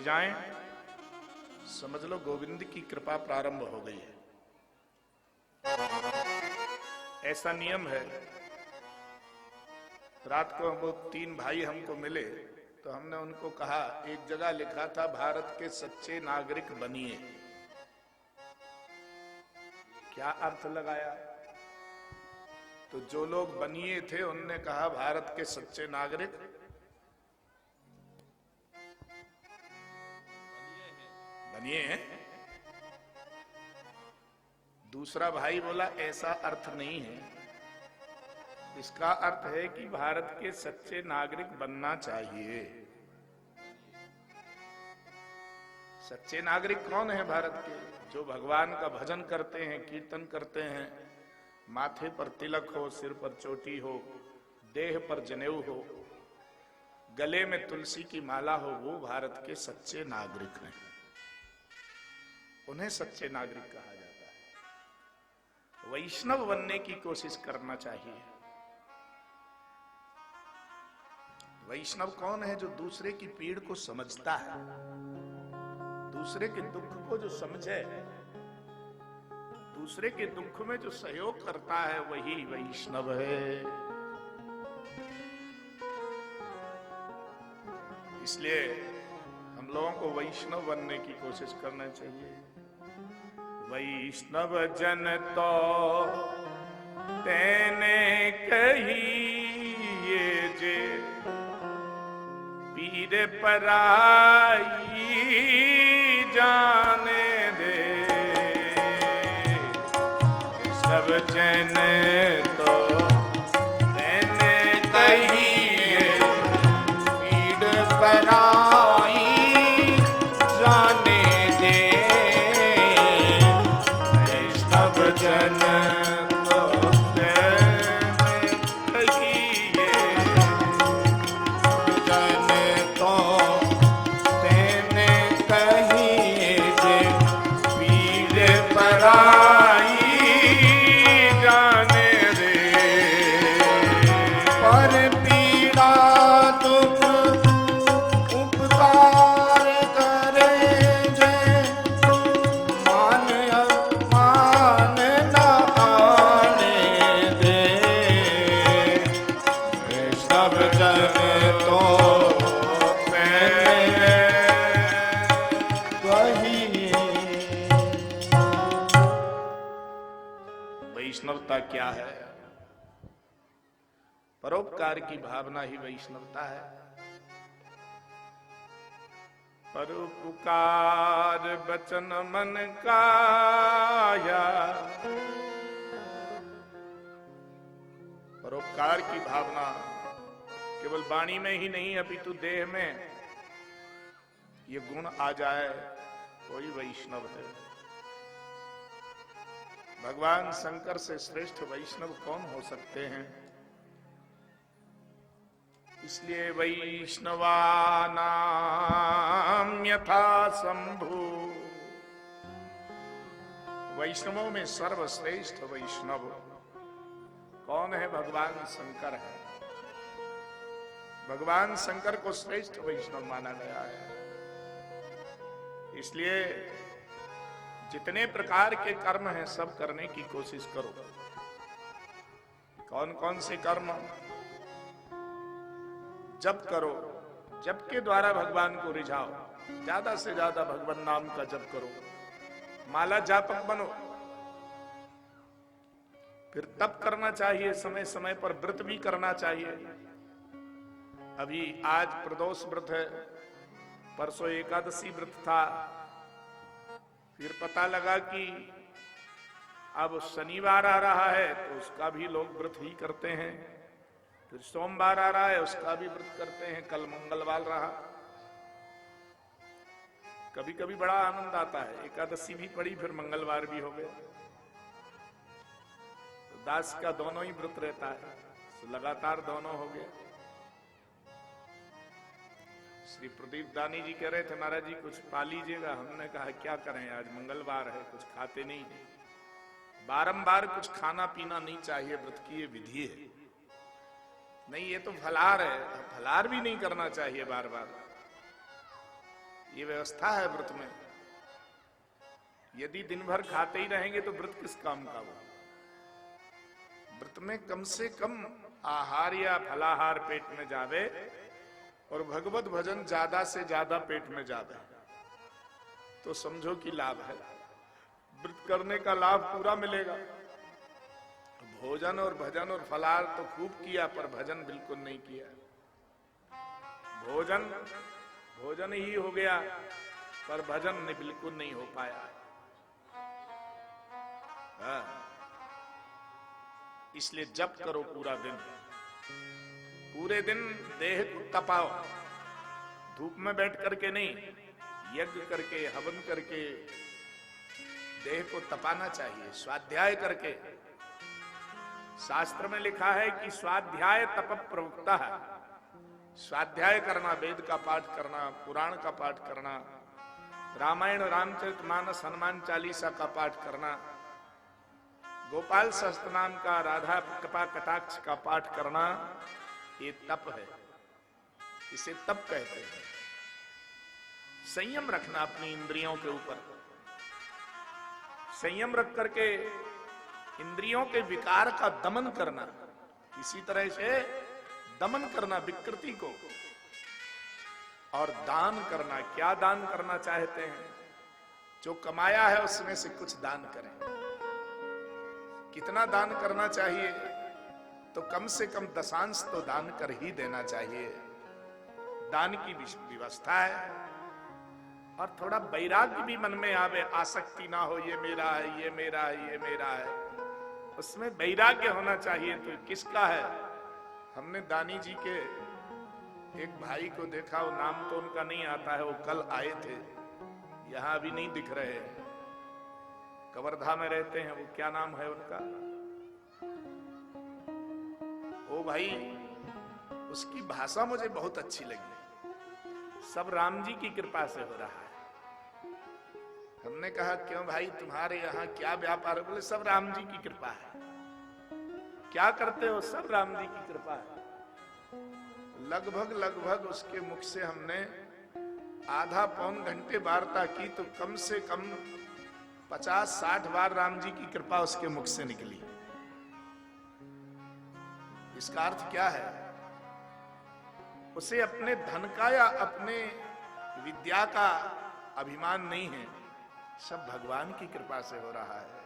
जाएं, समझ लो गोविंद की कृपा प्रारंभ हो गई है। ऐसा नियम है। रात को वो 3 भाई हमको मिले तो हमने उनको कहा, एक जगह लिखा था भारत के सच्चे नागरिक बनिए, क्या अर्थ लगाया? तो जो लोग बनिए थे उनने कहा भारत के सच्चे नागरिक बनिए हैं। दूसरा भाई बोला ऐसा अर्थ नहीं है, इसका अर्थ है कि भारत के सच्चे नागरिक बनना चाहिए। सच्चे नागरिक कौन है भारत के? जो भगवान का भजन करते हैं, कीर्तन करते हैं, माथे पर तिलक हो, सिर पर चोटी हो, देह पर जनेऊ हो, गले में तुलसी की माला हो, वो भारत के सच्चे नागरिक हैं। उन्हें सच्चे नागरिक कहा जाता है। वैष्णव बनने की कोशिश करना चाहिए। वैष्णव कौन है? जो दूसरे की पीड़ को समझता है, दूसरे के दुख को जो समझे, दूसरे के दुख में जो सहयोग करता है, वही वैष्णव है। इसलिए हम लोगों को वैष्णव बनने की कोशिश करना चाहिए। वैष्णव जन तो तेने कहिए जे, पीर पराई जाने दे। सब जन तो तेने कहिए, पीर पराई जाने दे। सब जन तो तेने कहिए, जन तो तेने कहिए जे, पीर पराई जाने दे। पर पीड़ा दुख उपकार करे जे, मान अपमान न आने दे। सब जन तो तेने कहिए। वैष्णवता क्या है? परोपकार की भावना ही वैष्णवता है। परोपकार बचन मन काया। परोपकार की भावना केवल वाणी में ही नहीं, अपितु देह में ये गुण आ जाए, कोई वैष्णव है। भगवान शंकर से श्रेष्ठ वैष्णव कौन हो सकते हैं? इसलिए वैष्णवानाम यथा शंभु, वैष्णवों में सर्वश्रेष्ठ वैष्णव कौन है? भगवान शंकर है। भगवान शंकर को श्रेष्ठ वैष्णव माना गया है। इसलिए जितने प्रकार के कर्म हैं सब करने की कोशिश करो। कौन कौन से कर्म? जप करो, जप के द्वारा भगवान को रिझाओ, ज्यादा से ज्यादा भगवान नाम का जप करो, माला जापक बनो। फिर तप करना चाहिए, समय समय पर व्रत भी करना चाहिए। अभी आज प्रदोष व्रत है, परसों एकादशी व्रत था, फिर पता लगा कि अब शनिवार आ रहा है तो उसका भी लोग व्रत ही करते हैं, फिर सोमवार आ रहा है उसका भी व्रत करते हैं, कल मंगलवार रहा। कभी कभी बड़ा आनंद आता है, एकादशी भी पड़ी फिर मंगलवार भी हो गया। तो दास का दोनों ही व्रत रहता है, तो लगातार दोनों हो गए। श्री प्रदीप दानी जी कह रहे थे, महाराज जी कुछ पा लीजिएगा। हमने कहा क्या करें, आज मंगलवार है, कुछ खाते नहीं। बारंबार कुछ खाना पीना नहीं चाहिए, व्रत की ये विधि है। नहीं, ये तो फलाहार है, फलाहार भी नहीं करना चाहिए बार बार। ये व्यवस्था है व्रत में। यदि दिन भर खाते ही रहेंगे तो व्रत किस काम का वो। व्रत में कम से कम आहार या फलाहार पेट में जावे और भगवत भजन ज्यादा से ज्यादा पेट में जावे, तो समझो कि लाभ है। व्रत करने का लाभ पूरा मिलेगा। भोजन और भजन और फलाहार तो खूब किया, पर भजन बिल्कुल नहीं किया। भोजन ही हो गया, पर भजन ने बिल्कुल नहीं हो पाया। इसलिए जप करो पूरा दिन, पूरे दिन देह को तपाओ। धूप में बैठ करके नहीं, यज्ञ करके, हवन करके देह को तपाना चाहिए, स्वाध्याय करके। शास्त्र में लिखा है कि स्वाध्याय तप प्रवक्ता है। स्वाध्याय करना, वेद का पाठ करना, पुराण का पाठ करना, रामायण रामचरितमानस हनुमान चालीसा का पाठ करना, गोपाल सहस्त्रनाम का, राधा कृपा कटाक्ष का पाठ करना, ये तप है। इसे तप कहते हैं। संयम रखना अपनी इंद्रियों के ऊपर, संयम रख करके इंद्रियों के विकार का दमन करना, इसी तरह से दमन करना विकृति को, और दान करना। क्या दान करना चाहते हैं? जो कमाया है उसमें से कुछ दान करें। कितना दान करना चाहिए? तो कम से कम दशांश तो दान कर ही देना चाहिए। दान की व्यवस्था है। और थोड़ा वैराग्य भी मन में आवे, आसक्ति ना हो, ये मेरा है, ये मेरा है, ये मेरा है। उसमें वैराग्य होना चाहिए। तो किसका है? हमने दानी जी के एक भाई को देखा, वो नाम तो उनका नहीं आता है, वो कल आए थे, यहां अभी नहीं दिख रहे, कवर्धा में रहते हैं। वो क्या नाम है उनका? ओ भाई, उसकी भाषा मुझे बहुत अच्छी लगी। सब राम जी की कृपा से हो रहा है। हमने कहा क्यों भाई, तुम्हारे यहाँ क्या व्यापार है? बोले सब राम जी की कृपा है। क्या करते हो? सब राम जी की कृपा है। लगभग उसके मुख से हमने आधा पौन घंटे वार्ता की, तो कम से कम 50-60 बार राम जी की कृपा उसके मुख से निकली। इसका अर्थ क्या है? उसे अपने धन का या अपने विद्या का अभिमान नहीं है, सब भगवान की कृपा से हो रहा है।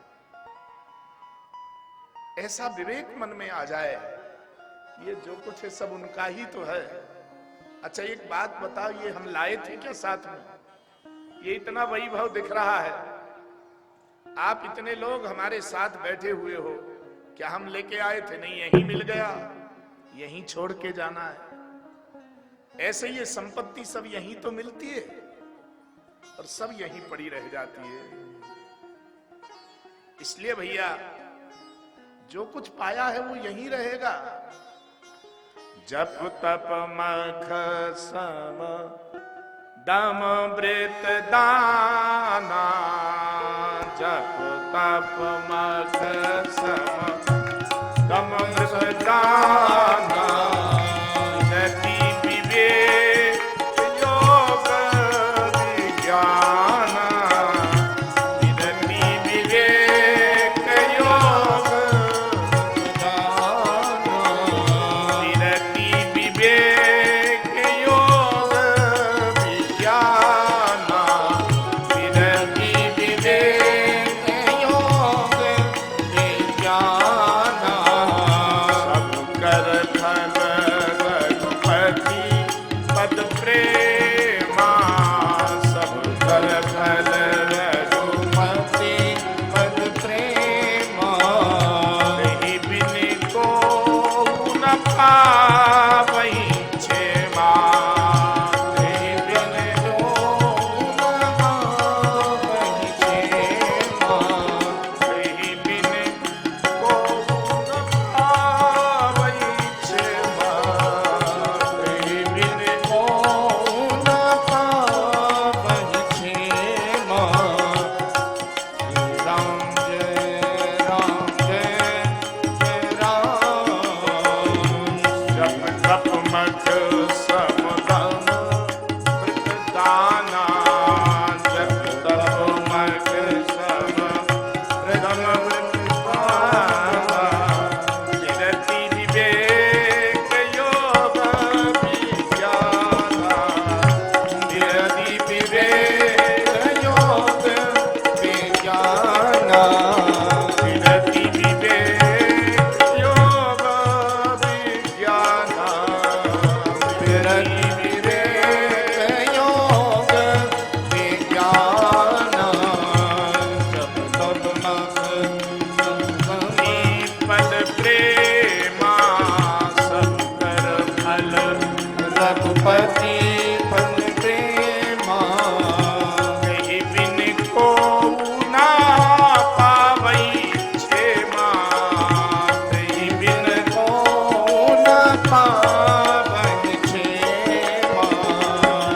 ऐसा विवेक मन में आ जाए कि ये जो कुछ है सब उनका ही तो है। अच्छा एक बात बताओ, ये हम लाए थे क्या साथ में? ये इतना वैभव दिख रहा है, आप इतने लोग हमारे साथ बैठे हुए हो, क्या हम लेके आए थे? नहीं, यहीं मिल गया, यहीं छोड़ के जाना है। ऐसे ये संपत्ति सब यहीं तो मिलती है और सब यहीं पड़ी रह जाती है। इसलिए भैया जो कुछ पाया है वो यहीं रहेगा। जप तप मख सम दम वृत दाना, जप तप मख सम दम वृत दाना, नति विवेक योग विज्ञान, नति विवेक योग विज्ञान, नति विवेक योग विज्ञान, नति विवेक योग विज्ञान, सब कर फल विवेक योग विज्ञान विरति विवेक योग विज्ञान विरति विवेक योग विज्ञान जप तप पद प्रेमा शंकर फल रघुपति फल प्रेमा कही बिन को ना पावई क्षेमा कही बिन को न पावन क्षेमा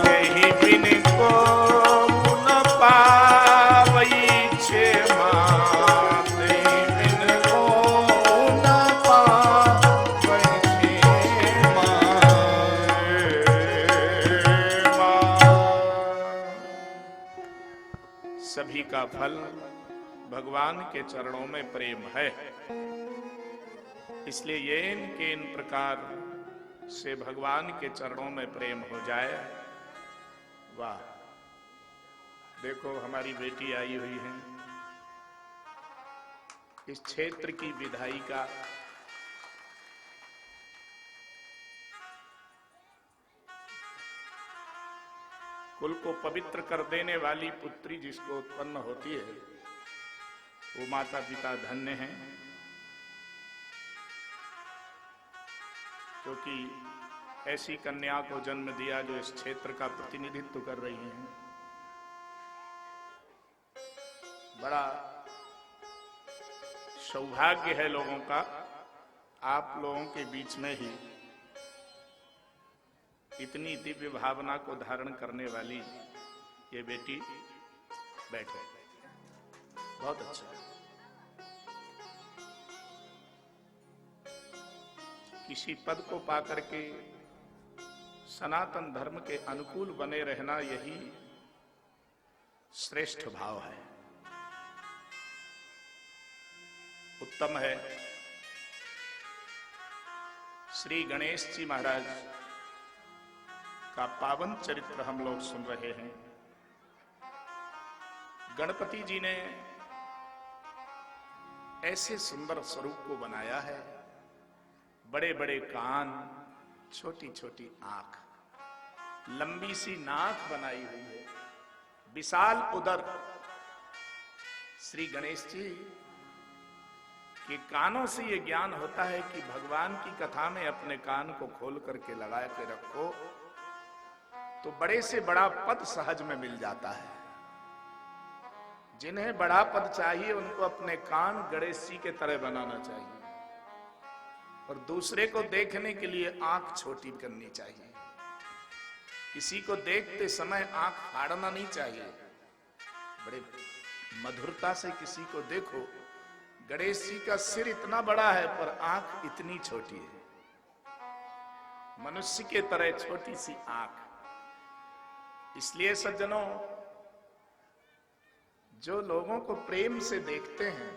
कही बिन को न पावई क्षेमा कही बिन को न पावन क्षेमा सभी का फल भगवान के चरणों में प्रेम है, इसलिए ये इनके इन प्रकार से भगवान के चरणों में प्रेम हो जाए। वाह, देखो हमारी बेटी आई हुई है, इस क्षेत्र की विधायिका, कुल को पवित्र कर देने वाली पुत्री जिसको उत्पन्न होती है, वो माता पिता धन्य हैं, क्योंकि ऐसी कन्या को जन्म दिया जो इस क्षेत्र का प्रतिनिधित्व कर रही हैं। बड़ा सौभाग्य है लोगों का, आप लोगों के बीच में ही इतनी दिव्य भावना को धारण करने वाली ये बेटी बैठे, बहुत अच्छा। किसी पद को पाकर के सनातन धर्म के अनुकूल बने रहना, यही श्रेष्ठ भाव है, उत्तम है। श्री गणेश जी महाराज का पावन चरित्र हम लोग सुन रहे हैं। गणपति जी ने ऐसे सुंदर स्वरूप को बनाया है, बड़े बड़े कान, छोटी छोटी आंख, लंबी सी नाक बनाई हुई है, विशाल उदर। श्री गणेश जी के कानों से ये ज्ञान होता है कि भगवान की कथा में अपने कान को खोल करके लगा के रखो तो बड़े से बड़ा पद सहज में मिल जाता है। जिन्हें बड़ा पद चाहिए उनको अपने कान गणेश जी के तरह बनाना चाहिए, और दूसरे को देखने के लिए आंख छोटी करनी चाहिए। किसी को देखते समय आंख फाड़ना नहीं चाहिए, बड़े मधुरता से किसी को देखो। गणेश जी का सिर इतना बड़ा है पर आंख इतनी छोटी है, मनुष्य के तरह छोटी सी आंख। इसलिए सज्जनों, जो लोगों को प्रेम से देखते हैं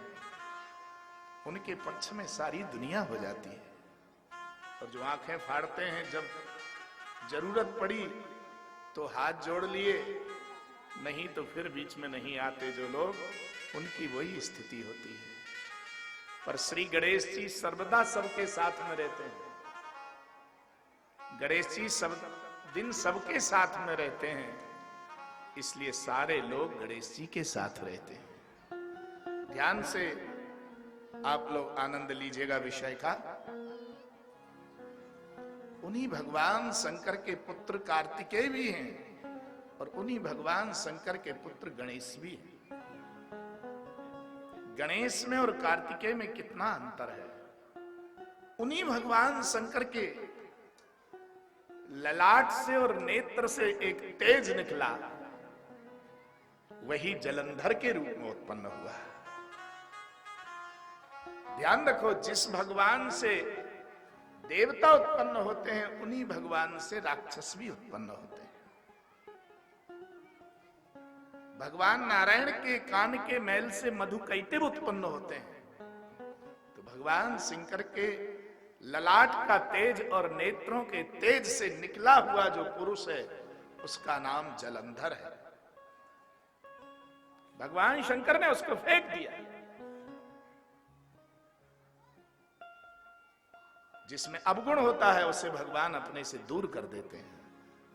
उनके पक्ष में सारी दुनिया हो जाती है, और जो आंखें फाड़ते हैं, जब जरूरत पड़ी तो हाथ जोड़ लिए, नहीं तो फिर बीच में नहीं आते जो लोग, उनकी वही स्थिति होती है। पर श्री गणेश जी सर्वदा सबके साथ में रहते हैं। गणेश जी सब दिन सबके साथ में रहते हैं, इसलिए सारे लोग गणेश जी के साथ रहते हैं। ध्यान से आप लोग आनंद लीजिएगा विषय का। उन्हीं भगवान शंकर के पुत्र कार्तिकेय भी हैं, और उन्हीं भगवान शंकर के पुत्र गणेश भी हैं। गणेश में और कार्तिकेय में कितना अंतर है। उन्हीं भगवान शंकर के ललाट से और नेत्र से एक तेज निकला, वही जलंधर के रूप में उत्पन्न हुआ। ध्यान रखो, जिस भगवान से देवता उत्पन्न होते हैं उन्हीं भगवान से राक्षस भी उत्पन्न होते हैं। भगवान नारायण के कान के मैल से मधु कैटभ उत्पन्न होते हैं, तो भगवान शंकर के ललाट का तेज और नेत्रों के तेज से निकला हुआ जो पुरुष है उसका नाम जलंधर है। भगवान शंकर ने उसको फेंक दिया। जिसमें अवगुण होता है उसे भगवान अपने से दूर कर देते हैं,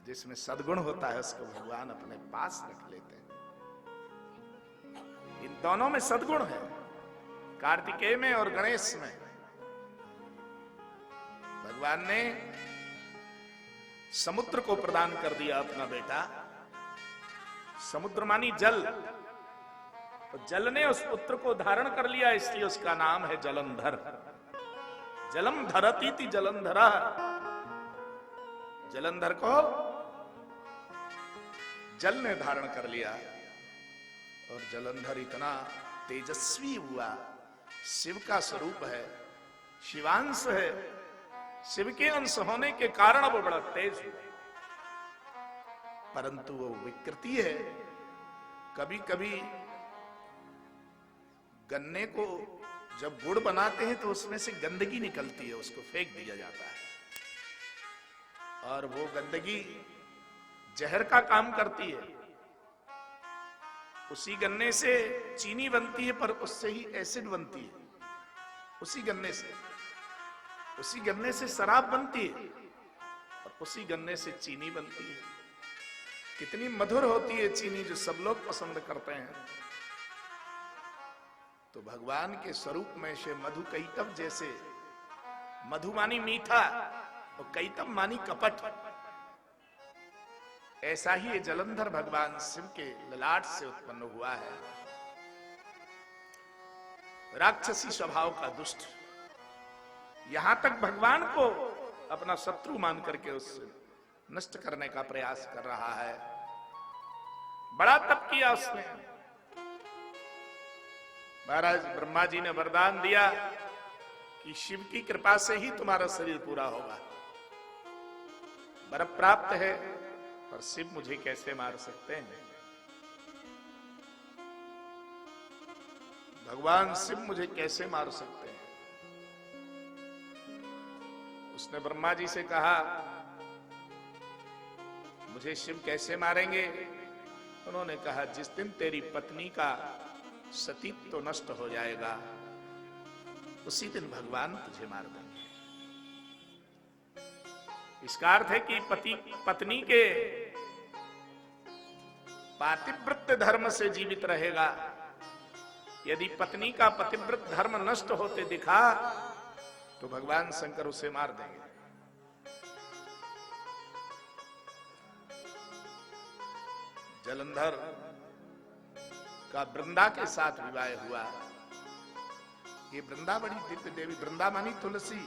जिसमें सद्गुण होता है उसको भगवान अपने पास रख लेते हैं। इन दोनों में सद्गुण है, कार्तिकेय में और गणेश में। भगवान ने समुद्र को प्रदान कर दिया अपना बेटा। समुद्र मानी जल, तो जल ने उस पुत्र को धारण कर लिया, इसलिए उसका नाम है जलंधर। जलम धरती जलंधरा। जलंधर को जल ने धारण कर लिया और जलंधर इतना तेजस्वी हुआ। शिव का स्वरूप है, शिवांश है, शिव के अंश होने के कारण वो बड़ा तेज हुआ। परंतु वो विकृति है। कभी कभी गन्ने को जब गुड़ बनाते हैं तो उसमें से गंदगी निकलती है, उसको फेंक दिया जाता है और वो गंदगी जहर का काम करती है। उसी गन्ने से चीनी बनती है, पर उससे ही एसिड बनती है। उसी गन्ने से शराब बनती है और उसी गन्ने से चीनी बनती है। कितनी मधुर होती है चीनी, जो सब लोग पसंद करते हैं। तो भगवान के स्वरूप में से मधु कैतव जैसे, मधु मानी मीठा और कैतव मानी कपट, ऐसा ही ये जलंधर भगवान शिव के ललाट से उत्पन्न हुआ है। राक्षसी स्वभाव का दुष्ट, यहां तक भगवान को अपना शत्रु मान करके उससे नष्ट करने का प्रयास कर रहा है। बड़ा तप किया उसने। महाराज ब्रह्मा जी ने वरदान दिया कि शिव की कृपा से ही तुम्हारा शरीर पूरा होगा। वर प्राप्त है, पर शिव मुझे कैसे मार सकते हैं? भगवान शिव मुझे कैसे मार सकते हैं? उसने ब्रह्मा जी से कहा, मुझे शिव कैसे मारेंगे? उन्होंने कहा, जिस दिन तेरी पत्नी का सतीत्व तो नष्ट हो जाएगा, उसी दिन भगवान तुझे मार देंगे। इसका अर्थ है कि पत्नी के पातिव्रत्य धर्म से जीवित रहेगा। यदि पत्नी का पतिव्रत धर्म नष्ट होते दिखा तो भगवान शंकर उसे मार देंगे। जलंधर का वृंदा के साथ विवाह हुआ। ये वृंदा बड़ी दिव्य देवी, वृंदा मानी तुलसी।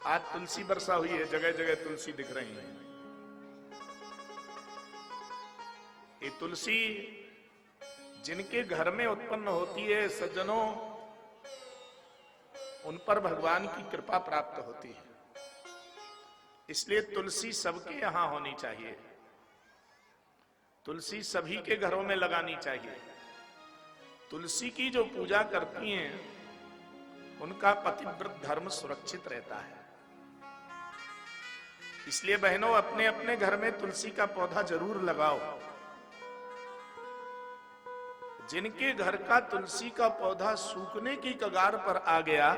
आज तुलसी वर्षा हुई है, जगह जगह तुलसी दिख रही है। ये तुलसी जिनके घर में उत्पन्न होती है सज्जनों, उन पर भगवान की कृपा प्राप्त होती है। इसलिए तुलसी सबके यहां होनी चाहिए, तुलसी सभी के घरों में लगानी चाहिए। तुलसी की जो पूजा करती हैं उनका पतिव्रत धर्म सुरक्षित रहता है। इसलिए बहनों, अपने अपने घर में तुलसी का पौधा जरूर लगाओ। जिनके घर का तुलसी का पौधा सूखने की कगार पर आ गया,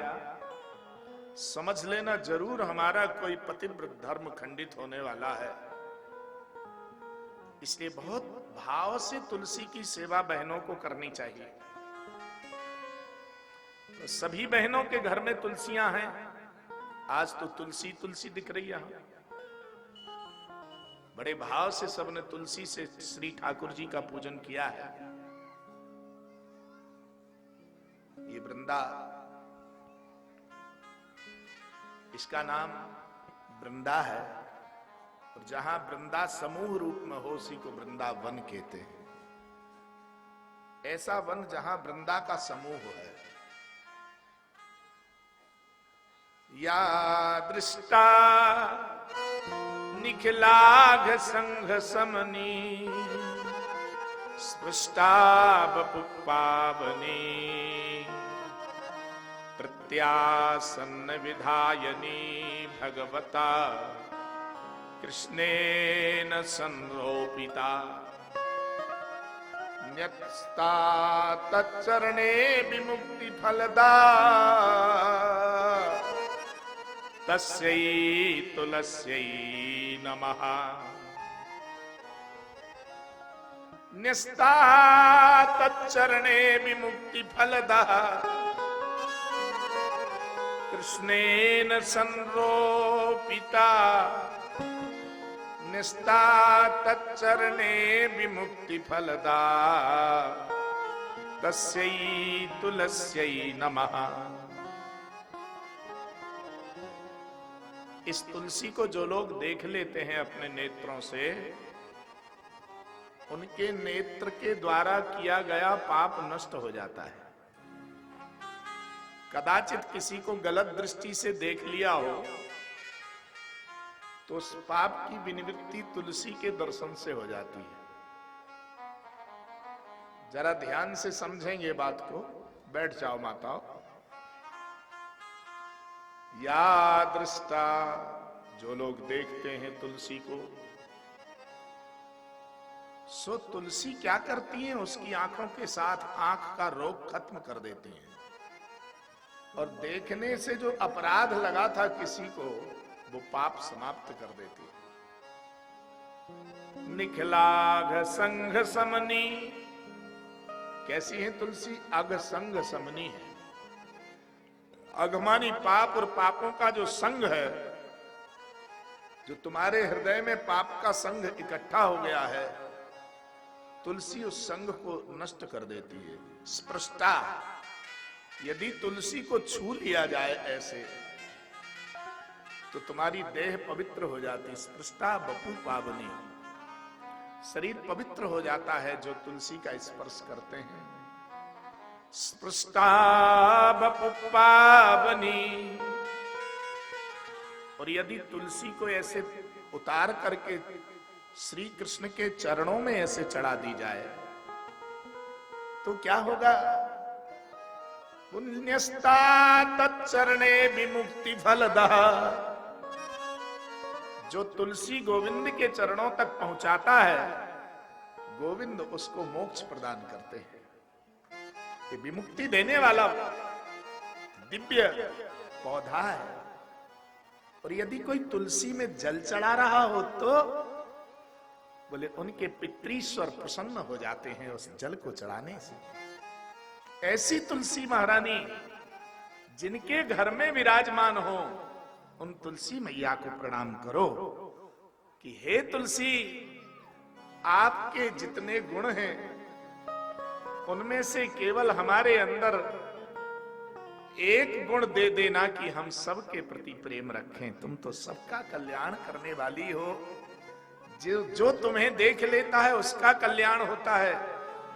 समझ लेना जरूर हमारा कोई पतिव्रत धर्म खंडित होने वाला है। इसलिए बहुत भाव से तुलसी की सेवा बहनों को करनी चाहिए। तो सभी बहनों के घर में तुलसियां हैं। आज तो तुलसी तुलसी दिख रही है। बड़े भाव से सबने तुलसी से श्री ठाकुर जी का पूजन किया है। ये वृंदा, इसका नाम वृंदा है। और जहां वृंदा समूह रूप में हो, उसी को वृंदावन कहते हैं। ऐसा वन जहां वृंदा का समूह है। या दृष्टा निखिलाघ संघ समनी स्पृष्टा बपु पावनी प्रत्यासन्न विधायनी भगवता कृष्णेन संरोपिता न्यस्ता तच्चरणे विमुक्ति फलदा तस्यै तुलस्यै नमः। न्यस्ता तच्चरणे विमुक्ति फलदा कृष्णेन संरोपिता न्यस्ता तच्चरणे विमुक्ति फलदा तस्यै तुलस्यै नमः। इस तुलसी को जो लोग देख लेते हैं अपने नेत्रों से, उनके नेत्र के द्वारा किया गया पाप नष्ट हो जाता है। कदाचित किसी को गलत दृष्टि से देख लिया हो तो उस पाप की विनिवृत्ति तुलसी के दर्शन से हो जाती है। जरा ध्यान से समझेंगे बात को। बैठ जाओ माताओं। या दृष्टा, जो लोग देखते हैं तुलसी को, सो तुलसी क्या करती है, उसकी आंखों के साथ आंख का रोग खत्म कर देती है। और देखने से जो अपराध लगा था किसी को, वो पाप समाप्त कर देती है। निखलाघ संघ समनी, कैसी है तुलसी? अघ संघ समनी है। अघमानी पाप और पापों का जो संघ है, जो तुम्हारे हृदय में पाप का संघ इकट्ठा हो गया है, तुलसी उस संघ को नष्ट कर देती है। स्पृष्टा, यदि तुलसी को छू लिया जाए ऐसे तो तुम्हारी देह पवित्र हो जाती। स्पृष्टा बपु पावनी, शरीर पवित्र हो जाता है जो तुलसी का स्पर्श करते हैं। स्पृष्टा बपु पावनी। और यदि तुलसी को ऐसे उतार करके श्री कृष्ण के चरणों में ऐसे चढ़ा दी जाए तो क्या होगा? पुण्यस्ता तच्चरणे विमुक्ति फलदा। जो तुलसी गोविंद के चरणों तक पहुंचाता है, गोविंद उसको मोक्ष प्रदान करते हैं। ये विमुक्ति देने वाला दिव्य पौधा है। और यदि कोई तुलसी में जल चढ़ा रहा हो तो बोले उनके पितृश्वर प्रसन्न हो जाते हैं उस जल को चढ़ाने से। ऐसी तुलसी महारानी जिनके घर में विराजमान हो, उन तुलसी मैया को प्रणाम करो कि हे तुलसी, आपके जितने गुण हैं उनमें से केवल हमारे अंदर एक गुण दे देना कि हम सबके प्रति प्रेम रखें। तुम तो सबका कल्याण करने वाली हो। जो तुम्हें देख लेता है उसका कल्याण होता है,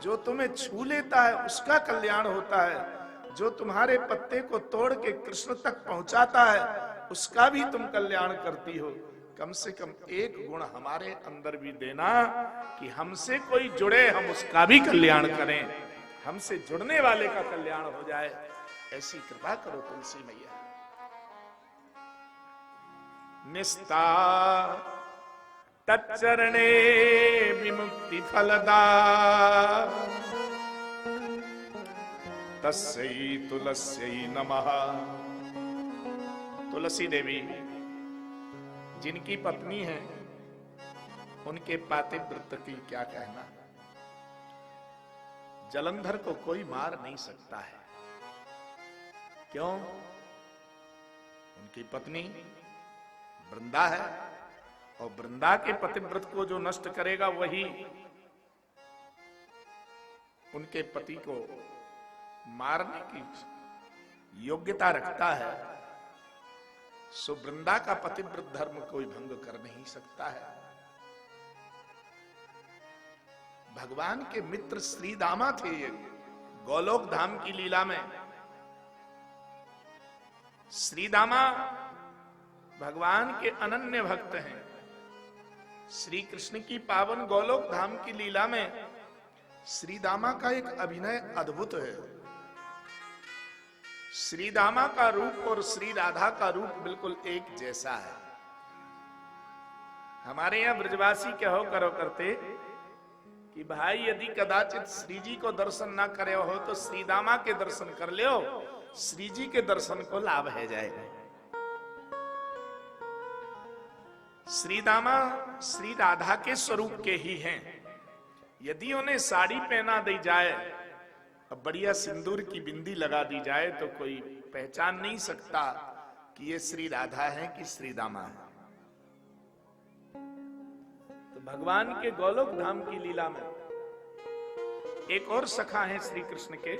जो तुम्हें छू लेता है उसका कल्याण होता है, जो तुम्हारे पत्ते को तोड़ के कृष्ण तक पहुंचाता है उसका भी तुम कल्याण करती हो। कम से कम एक गुण हमारे अंदर भी देना कि हमसे कोई जुड़े, हम उसका भी कल्याण करें, हमसे जुड़ने वाले का कल्याण हो जाए। ऐसी कृपा करो तुलसी मैया। निस्ता तच्चरणे विमुक्ति फलदा तस्यै तुलस्यै नमः। तुलसी देवी जिनकी पत्नी है, उनके पातिव्रत की क्या कहना। जलंधर को कोई मार नहीं सकता है। क्यों? उनकी पत्नी वृंदा है, और वृंदा के पतिव्रत को जो नष्ट करेगा वही उनके पति को मारने की योग्यता रखता है। सो वृंदा का पतिव्रत धर्म कोई भंग कर नहीं सकता है। भगवान के मित्र श्रीदामा थे ये, गोलोक धाम की लीला में। श्रीदामा भगवान के अनन्य भक्त हैं। श्री कृष्ण की पावन गोलोक धाम की लीला में श्रीदामा का एक अभिनय अद्भुत है। श्रीदामा का रूप और श्री राधा का रूप बिल्कुल एक जैसा है। हमारे यहाँ ब्रजवासी क्या हो करो करते कि भाई यदि कदाचित श्री जी को दर्शन ना करे हो तो श्रीदामा के दर्शन कर लियो, श्री जी के दर्शन को लाभ है जाएगा। श्रीदामा श्री राधा के स्वरूप के ही हैं। यदि उन्हें साड़ी पहना दी जाए, अब बढ़िया सिंदूर की बिंदी लगा दी जाए, तो कोई पहचान नहीं सकता कि ये श्री राधा है कि श्री दामा है। तो भगवान के गोलोक धाम की लीला में एक और सखा है श्री कृष्ण के।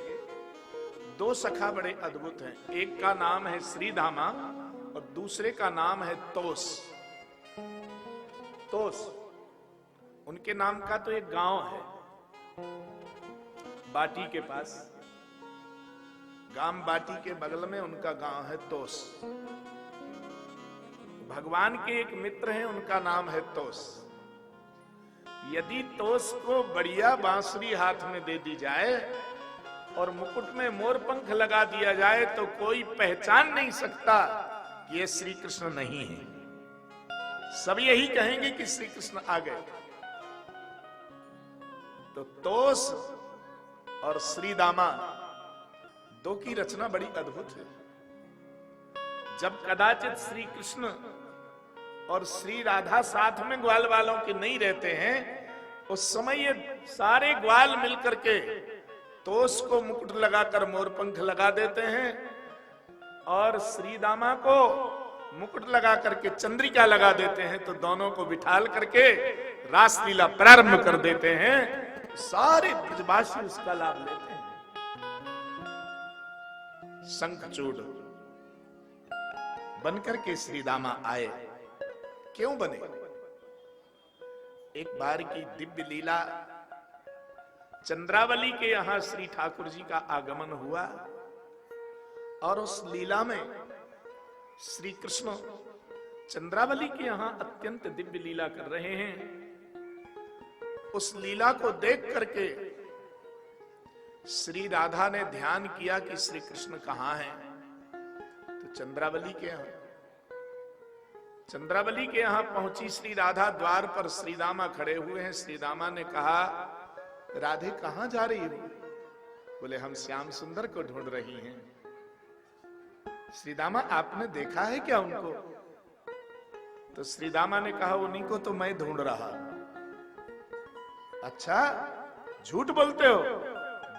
दो सखा बड़े अद्भुत हैं। एक का नाम है श्रीधामा और दूसरे का नाम है तोस। तोस उनके नाम का तो एक गांव है बाटी के पास, गांव बाटी के बगल में उनका गांव है तोस। भगवान के एक मित्र हैं, उनका नाम है तोस। यदि तोस को बढ़िया बांसुरी हाथ में दे दी जाए और मुकुट में मोर पंख लगा दिया जाए तो कोई पहचान नहीं सकता कि ये श्री कृष्ण नहीं है। सब यही कहेंगे कि श्री कृष्ण आ गए। तो तोस और श्रीदामा दो की रचना बड़ी अद्भुत है। जब कदाचित श्री कृष्ण और श्री राधा साथ में ग्वाल वालों के नहीं रहते हैं, उस समय ये सारे ग्वाल मिलकर के तोस को मुकुट लगाकर मोरपंख लगा देते हैं और श्रीदामा को मुकुट लगा करके चंद्रिका लगा देते हैं। तो दोनों को बिठाल करके रासलीला प्रारंभ कर देते हैं। सारे ब्रजवासी उसका लाभ लेते हैं। शंखचूड़ बनकर के श्रीदामा आए। क्यों बने? एक बार की दिव्य लीला, चंद्रावली के यहां श्री ठाकुर जी का आगमन हुआ और उस लीला में श्री कृष्ण चंद्रावली के यहां अत्यंत दिव्य लीला कर रहे हैं। उस लीला को देख करके श्री राधा ने ध्यान किया कि श्री कृष्ण कहां हैं। तो चंद्रावली के यहां पहुंची श्री राधा। द्वार पर श्रीदामा खड़े हुए हैं। श्रीदामा ने कहा, राधे कहां जा रही हो? बोले, हम श्याम सुंदर को ढूंढ रही हैं। श्रीदामा, आपने देखा है क्या उनको? तो श्रीदामा ने कहा, उन्हीं को तो मैं ढूंढ रहा। अच्छा, झूठ बोलते हो?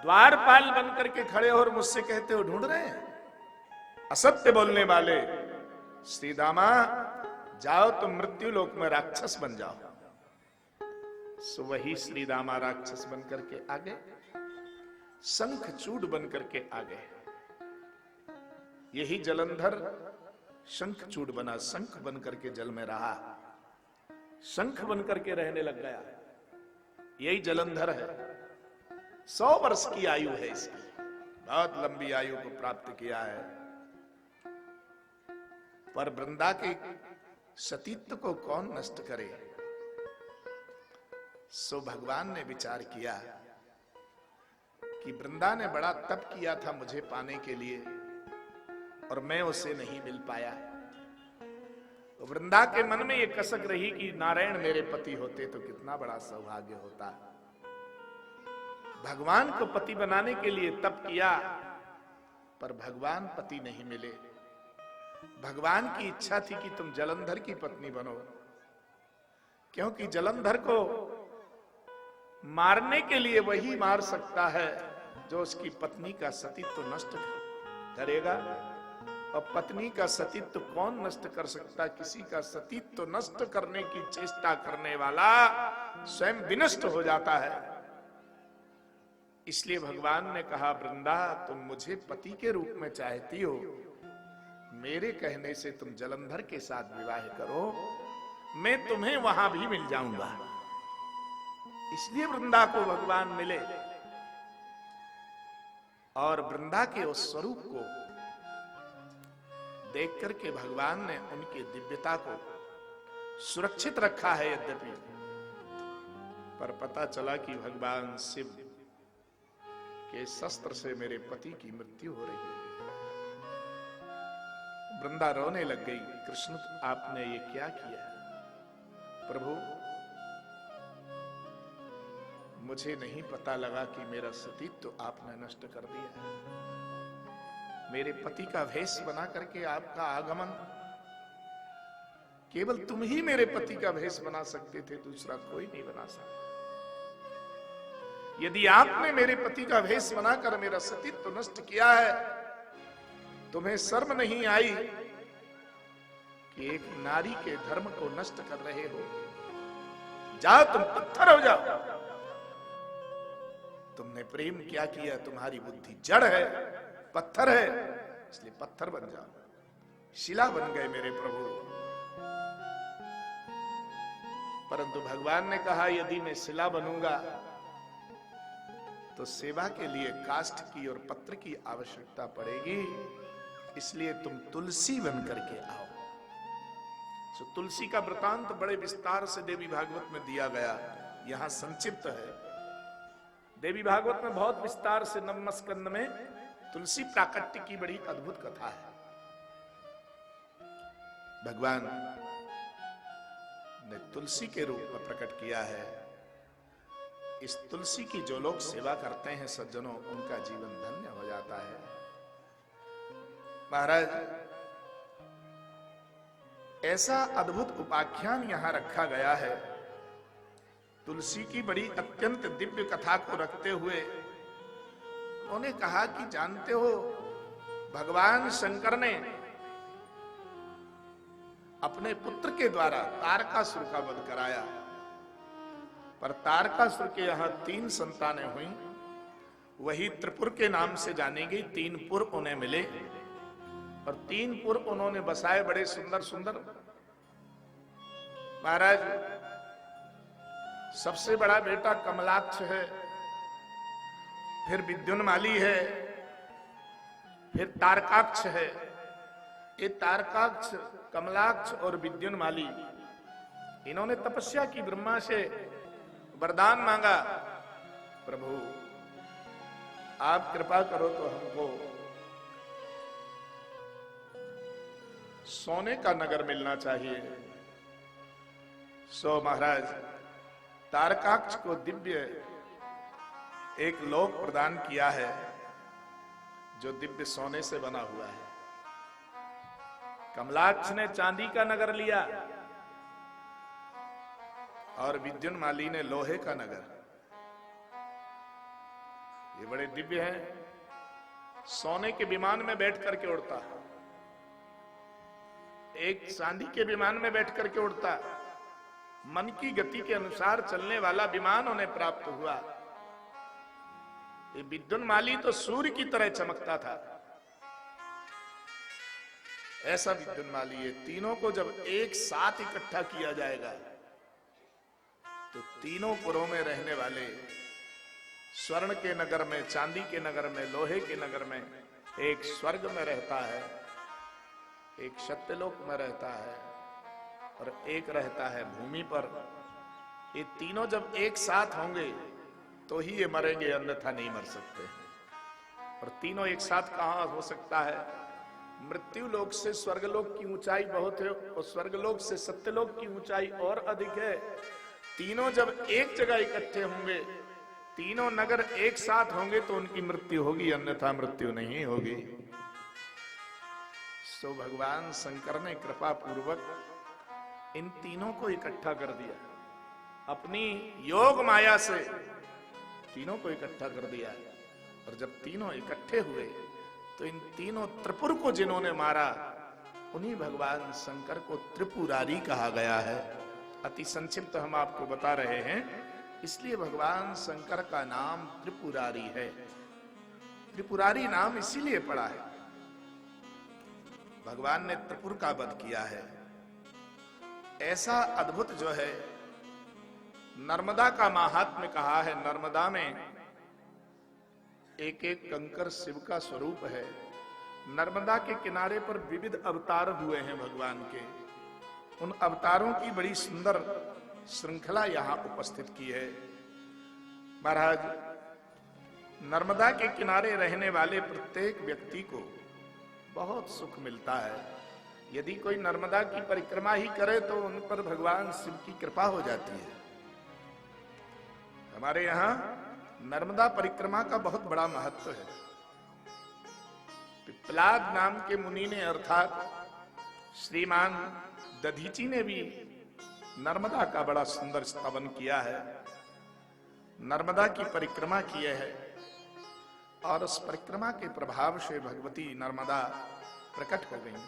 द्वारपाल बनकर के खड़े हो और मुझसे कहते हो ढूंढ रहे हैं? असत्य बोलने वाले। श्रीदामा, जाओ तुम मृत्यु लोक में राक्षस बन जाओ। सो वही श्रीदामा राक्षस बनकर के आ गए, शंखचूड़ बनकर के आ गए। यही जलंधर शंखचूड़ बना, शंख बनकर के जल में रहा, शंख बनकर के रहने लग गया। यही जलंधर है। 100 वर्ष की आयु है इसकी, बहुत लंबी आयु को प्राप्त किया है। पर वृंदा के सतीत्व को कौन नष्ट करे? सो भगवान ने विचार किया कि वृंदा ने बड़ा तप किया था मुझे पाने के लिए और मैं उसे नहीं मिल पाया। तो वृंदा के मन में ये कसक रही कि नारायण मेरे पति होते तो कितना बड़ा सौभाग्य होता। भगवान को पति बनाने के लिए तप किया, पर भगवान पति नहीं मिले। भगवान की इच्छा थी कि तुम जलंधर की पत्नी बनो, क्योंकि जलंधर को मारने के लिए वही मार सकता है जो उसकी पत्नी का सतीत्व नष्ट करेगा। और पत्नी का सतीत्व कौन नष्ट कर सकता? किसी का सतीत्व नष्ट करने की चेष्टा करने वाला स्वयं विनष्ट हो जाता है। इसलिए भगवान ने कहा, वृंदा तुम मुझे पति के रूप में चाहती हो, मेरे कहने से तुम जलंधर के साथ विवाह करो, मैं तुम्हें वहां भी मिल जाऊंगा। इसलिए वृंदा को भगवान मिले और वृंदा के उस स्वरूप को देख करके भगवान ने उनकी दिव्यता को सुरक्षित रखा है। यद्यपि पर पता चला कि भगवान शिव के शस्त्र से मेरे पति की मृत्यु हो रही है। वृंदा रोने लग गई, कृष्ण आपने ये क्या किया? प्रभु मुझे नहीं पता लगा कि मेरा सतीत्व तो आपने नष्ट कर दिया है। मेरे पति का वेश बना करके आपका आगमन, केवल तुम ही मेरे पति का वेश बना सकते थे, दूसरा कोई नहीं बना सकता। यदि आपने मेरे पति का वेश बनाकर मेरा सतीत्व तो नष्ट किया है, तुम्हें शर्म नहीं आई कि एक नारी के धर्म को नष्ट कर रहे हो? जाओ, तुम पत्थर हो जाओ। तुमने प्रेम क्या किया? तुम्हारी बुद्धि जड़ है, पत्थर है, इसलिए पत्थर बन जाओ। शिला बन गए मेरे प्रभु। परंतु भगवान ने कहा यदि मैं शिला बनूंगा तो सेवा के लिए काष्ठ की और पत्र की आवश्यकता पड़ेगी, इसलिए तुम तुलसी बन करके आओ। तो तुलसी का वृतांत बड़े विस्तार से देवी भागवत में दिया गया, यहां संक्षिप्त है। देवी भागवत में बहुत विस्तार से नवम स्कंद में तुलसी प्राकट्य की बड़ी अद्भुत कथा है। भगवान ने तुलसी के रूप में प्रकट किया है। इस तुलसी की जो लोग सेवा करते हैं सज्जनों, उनका जीवन धन्य हो जाता है। महाराज, ऐसा अद्भुत उपाख्यान यहां रखा गया है। तुलसी की बड़ी अत्यंत दिव्य कथा को रखते हुए उन्होंने कहा कि जानते हो, भगवान शंकर ने अपने पुत्र के द्वारा तारकासुर का वध कराया, पर तारकासुर के यहां 3 संतानें हुई। वही त्रिपुर के नाम से जानी गई। 3 पुर उन्हें मिले और 3 पुर उन्होंने बसाए, बड़े सुंदर सुंदर। महाराज, सबसे बड़ा बेटा कमलाक्ष है, फिर विद्युन्माली है, फिर तारकाक्ष है। ये तारकाक्ष, कमलाक्ष और विद्युन्माली, इन्होंने तपस्या की, ब्रह्मा से वरदान मांगा, प्रभु आप कृपा करो तो हमको सोने का नगर मिलना चाहिए। सो महाराज, तारकाक्ष को दिव्य एक लोक प्रदान किया है जो दिव्य सोने से बना हुआ है। कमलाक्ष ने चांदी का नगर लिया और विद्युन्माली ने लोहे का नगर। ये बड़े दिव्य हैं। सोने के विमान में बैठ करके उड़ता, एक चांदी के विमान में बैठ करके उड़ता। मन की गति के अनुसार चलने वाला विमान उन्हें प्राप्त हुआ। ये विद्युन्माली तो सूर्य की तरह चमकता था, ऐसा विद्युन्माली। ये तीनों को जब एक साथ इकट्ठा किया जाएगा तो तीनों पुरों में रहने वाले, स्वर्ण के नगर में, चांदी के नगर में, लोहे के नगर में, एक स्वर्ग में रहता है, एक सत्यलोक में रहता है और एक रहता है भूमि पर। ये तीनों जब एक साथ होंगे तो ही ये मरेंगे, अन्यथा नहीं मर सकते। और तीनों एक साथ कहां हो सकता है? मृत्यु लोक से स्वर्गलोक की ऊंचाई बहुत है और स्वर्गलोक से सत्यलोक की ऊंचाई और अधिक है। तीनों जब एक जगह इकट्ठे होंगे, तीनों नगर एक साथ होंगे तो उनकी मृत्यु होगी, अन्यथा मृत्यु नहीं होगी। सो भगवान शंकर ने कृपा पूर्वक इन तीनों को इकट्ठा कर दिया, अपनी योग माया से तीनों को इकट्ठा कर दिया। और जब तीनों इकट्ठे हुए तो इन तीनों त्रिपुर को जिन्होंने मारा, उन्हीं भगवान शंकर को त्रिपुरारी कहा गया है। अति संक्षिप्त हम आपको बता रहे हैं, इसलिए भगवान शंकर का नाम त्रिपुरारी है। त्रिपुरारी नाम इसीलिए पड़ा है, भगवान ने त्रिपुर का वध किया है। ऐसा अद्भुत जो है, नर्मदा का महात्म्य कहा है। नर्मदा में एक एक कंकर शिव का स्वरूप है। नर्मदा के किनारे पर विविध अवतार हुए हैं भगवान के। उन अवतारों की बड़ी सुंदर श्रृंखला यहां उपस्थित की है। महाराज, नर्मदा के किनारे रहने वाले प्रत्येक व्यक्ति को बहुत सुख मिलता है। यदि कोई नर्मदा की परिक्रमा ही करे तो उन पर भगवान शिव की कृपा हो जाती है। हमारे यहां नर्मदा परिक्रमा का बहुत बड़ा महत्व है। पिप्पलाद नाम के मुनि ने अर्थात श्रीमान दधीची ने भी नर्मदा का बड़ा सुंदर स्तवन किया है, नर्मदा की परिक्रमा की है और उस परिक्रमा के प्रभाव से भगवती नर्मदा प्रकट हो गई।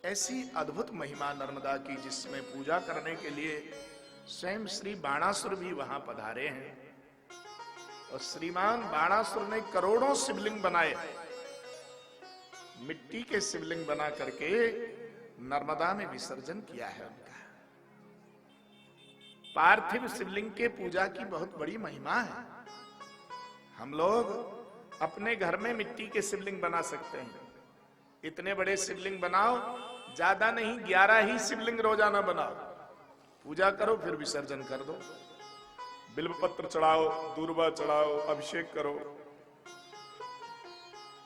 ऐसी अद्भुत महिमा नर्मदा की जिसमें पूजा करने के लिए स्वयं श्री बाणासुर भी वहां पधारे हैं और श्रीमान बाणासुर ने करोड़ों शिवलिंग बनाए, मिट्टी के शिवलिंग बना करके नर्मदा में विसर्जन किया है उनका। पार्थिव शिवलिंग के पूजा की बहुत बड़ी महिमा है। हम लोग अपने घर में मिट्टी के शिवलिंग बना सकते हैं, इतने बड़े शिवलिंग बनाओ, ज्यादा नहीं 11 ही शिवलिंग रोजाना बनाओ, पूजा करो फिर विसर्जन कर दो, बिल्वपत्र चढ़ाओ, दूर्वा चढ़ाओ, अभिषेक करो,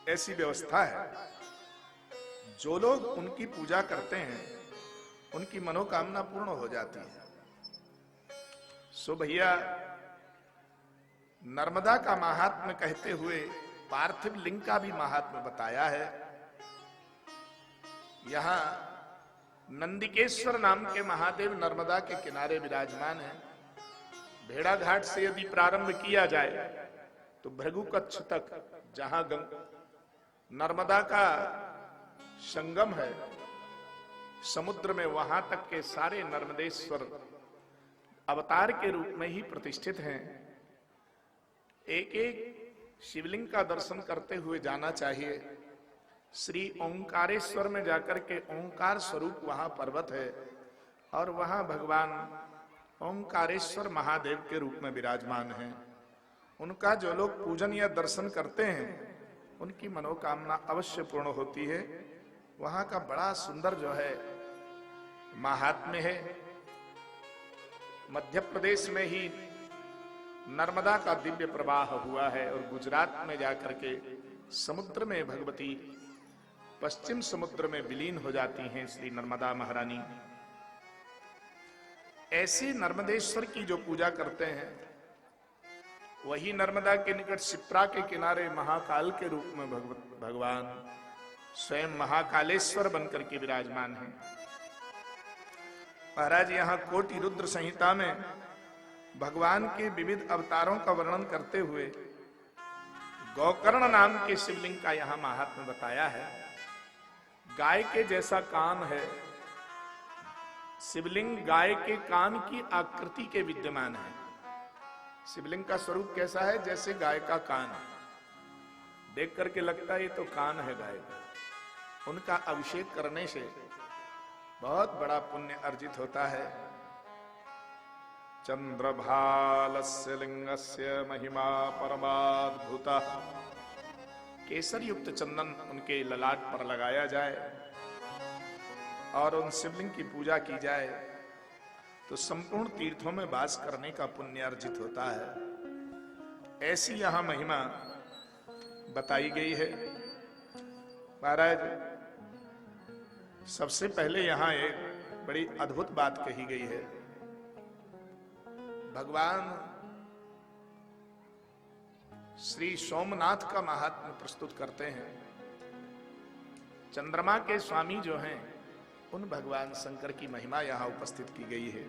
ऐसी व्यवस्था है। जो लोग उनकी पूजा करते हैं उनकी मनोकामना पूर्ण हो जाती है। सो भैया, नर्मदा का महात्म्य कहते हुए पार्थिव लिंग का भी महात्म्य बताया है। यहां नंदिकेश्वर नाम के महादेव नर्मदा के किनारे विराजमान है। भेड़ा घाट से यदि प्रारंभ किया जाए तो भृगुकच्छ तक, जहां नर्मदा का संगम है समुद्र में, वहां तक के सारे नर्मदेश्वर अवतार के रूप में ही प्रतिष्ठित हैं। एक एक शिवलिंग का दर्शन करते हुए जाना चाहिए। श्री ओंकारेश्वर में जाकर के ओंकार स्वरूप वहां पर्वत है और वहां भगवान ओंकारेश्वर महादेव के रूप में विराजमान हैं। उनका जो लोग पूजन या दर्शन करते हैं उनकी मनोकामना अवश्य पूर्ण होती है। वहां का बड़ा सुंदर जो है महात्म्य है। मध्य प्रदेश में ही नर्मदा का दिव्य प्रवाह हुआ है और गुजरात में जाकर के समुद्र में भगवती पश्चिम समुद्र में विलीन हो जाती हैं श्री नर्मदा महारानी। ऐसे नर्मदेश्वर की जो पूजा करते हैं वही नर्मदा के निकट शिप्रा के किनारे महाकाल के रूप में भगवान स्वयं महाकालेश्वर बनकर के विराजमान हैं। महाराज, यहाँ कोटि रुद्र संहिता में भगवान के विविध अवतारों का वर्णन करते हुए गोकर्ण नाम के शिवलिंग का यहाँ महात्म्य बताया है। गाय के जैसा कान है शिवलिंग, गाय के कान की आकृति के विद्यमान है। शिवलिंग का स्वरूप कैसा है? जैसे गाय का कान है, देख करके लगता है ये तो कान है गाय का। उनका अभिषेक करने से बहुत बड़ा पुण्य अर्जित होता है। चंद्रभालस्य लिंगस्य महिमा परमाद्भुता। केसर युक्त चंदन उनके ललाट पर लगाया जाए और उन शिवलिंग की पूजा की जाए तो संपूर्ण तीर्थों में वास करने का पुण्य अर्जित होता है। ऐसी यहां महिमा बताई गई है। महाराज, सबसे पहले यहां एक बड़ी अद्भुत बात कही गई है। भगवान श्री सोमनाथ का महात्म्य प्रस्तुत करते हैं। चंद्रमा के स्वामी जो हैं उन भगवान शंकर की महिमा यहां उपस्थित की गई है।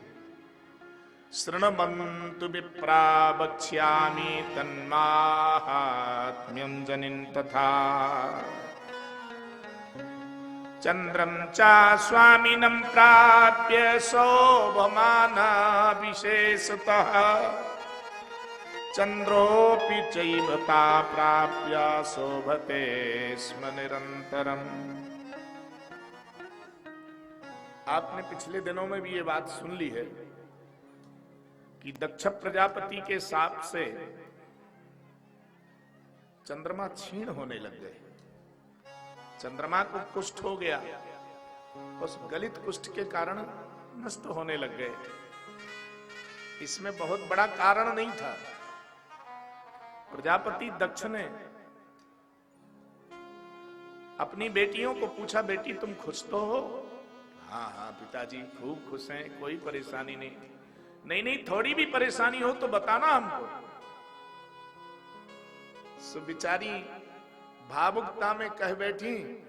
शृण्वन्तु विप्रा वक्ष्यामि तन्माहात्म्यं जनिन् तथा चंद्रम चा स्वामिनं प्राप्य शोभमाना विशेषतः चंद्रोपि चैव ता प्राप्य शोभते स्म निरंतरम। आपने पिछले दिनों में भी ये बात सुन ली है कि दक्ष प्रजापति के शाप से चंद्रमा क्षीण होने लग गए। चंद्रमा को कुष्ठ हो गया, उस गलित कुष्ठ के कारण नष्ट होने लग गए। इसमें बहुत बड़ा कारण नहीं था। प्रजापति दक्ष ने अपनी बेटियों को पूछा, बेटी तुम खुश तो हो? हाँ हाँ पिताजी खूब खुश हैं, कोई परेशानी नहीं। नहीं नहीं, थोड़ी भी परेशानी हो तो बताना हमको। सो बेचारी भावुकता में कह बैठी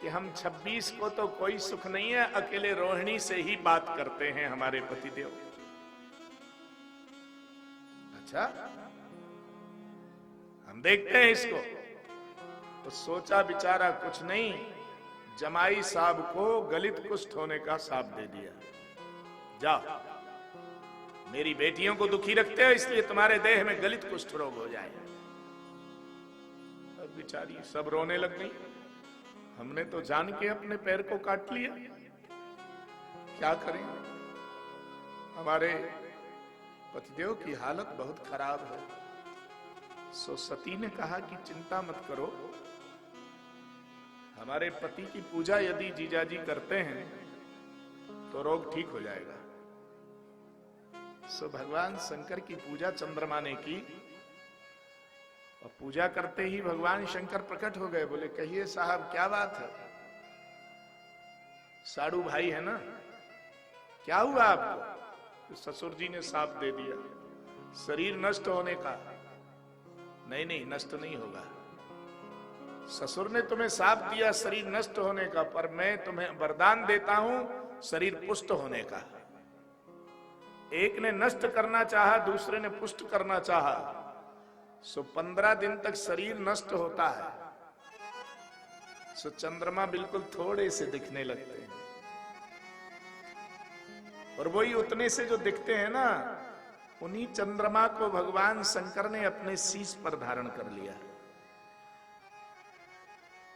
कि हम 26 को तो कोई सुख नहीं है, अकेले रोहिणी से ही बात करते हैं हमारे पतिदेव। अच्छा, हम देखते हैं इसको। तो सोचा बेचारा कुछ नहीं, जमाई साहब को गलित कुष्ठ होने का शाप दे दिया। जाओ, मेरी बेटियों को दुखी रखते हो इसलिए तुम्हारे देह में गलित कुष्ठ रोग हो जाए। अब बेचारी सब रोने लग गई, हमने तो जान के अपने पैर को काट लिया, क्या करें, हमारे पतिदेव की हालत बहुत खराब है। सो सती ने कहा कि चिंता मत करो, हमारे पति की पूजा यदि जीजाजी करते हैं तो रोग ठीक हो जाएगा। सो भगवान शंकर की पूजा चंद्रमा ने की, और पूजा करते ही भगवान शंकर प्रकट हो गए। बोले, कहिए साहब क्या बात है? साड़ू भाई है ना, क्या हुआ आपको? तो ससुर जी ने शाप दे दिया शरीर नष्ट होने का। नहीं नहीं, नष्ट नहीं होगा। ससुर ने तुम्हें शाप दिया शरीर नष्ट होने का, पर मैं तुम्हें वरदान देता हूं शरीर पुष्ट होने का। एक ने नष्ट करना चाहा, दूसरे ने पुष्ट करना चाहा, सो 15 दिन तक शरीर नष्ट होता है। सो चंद्रमा बिल्कुल थोड़े से दिखने लगते हैं, और वही उतने से जो दिखते हैं ना, उन्हीं चंद्रमा को भगवान शंकर ने अपने शीश पर धारण कर लिया।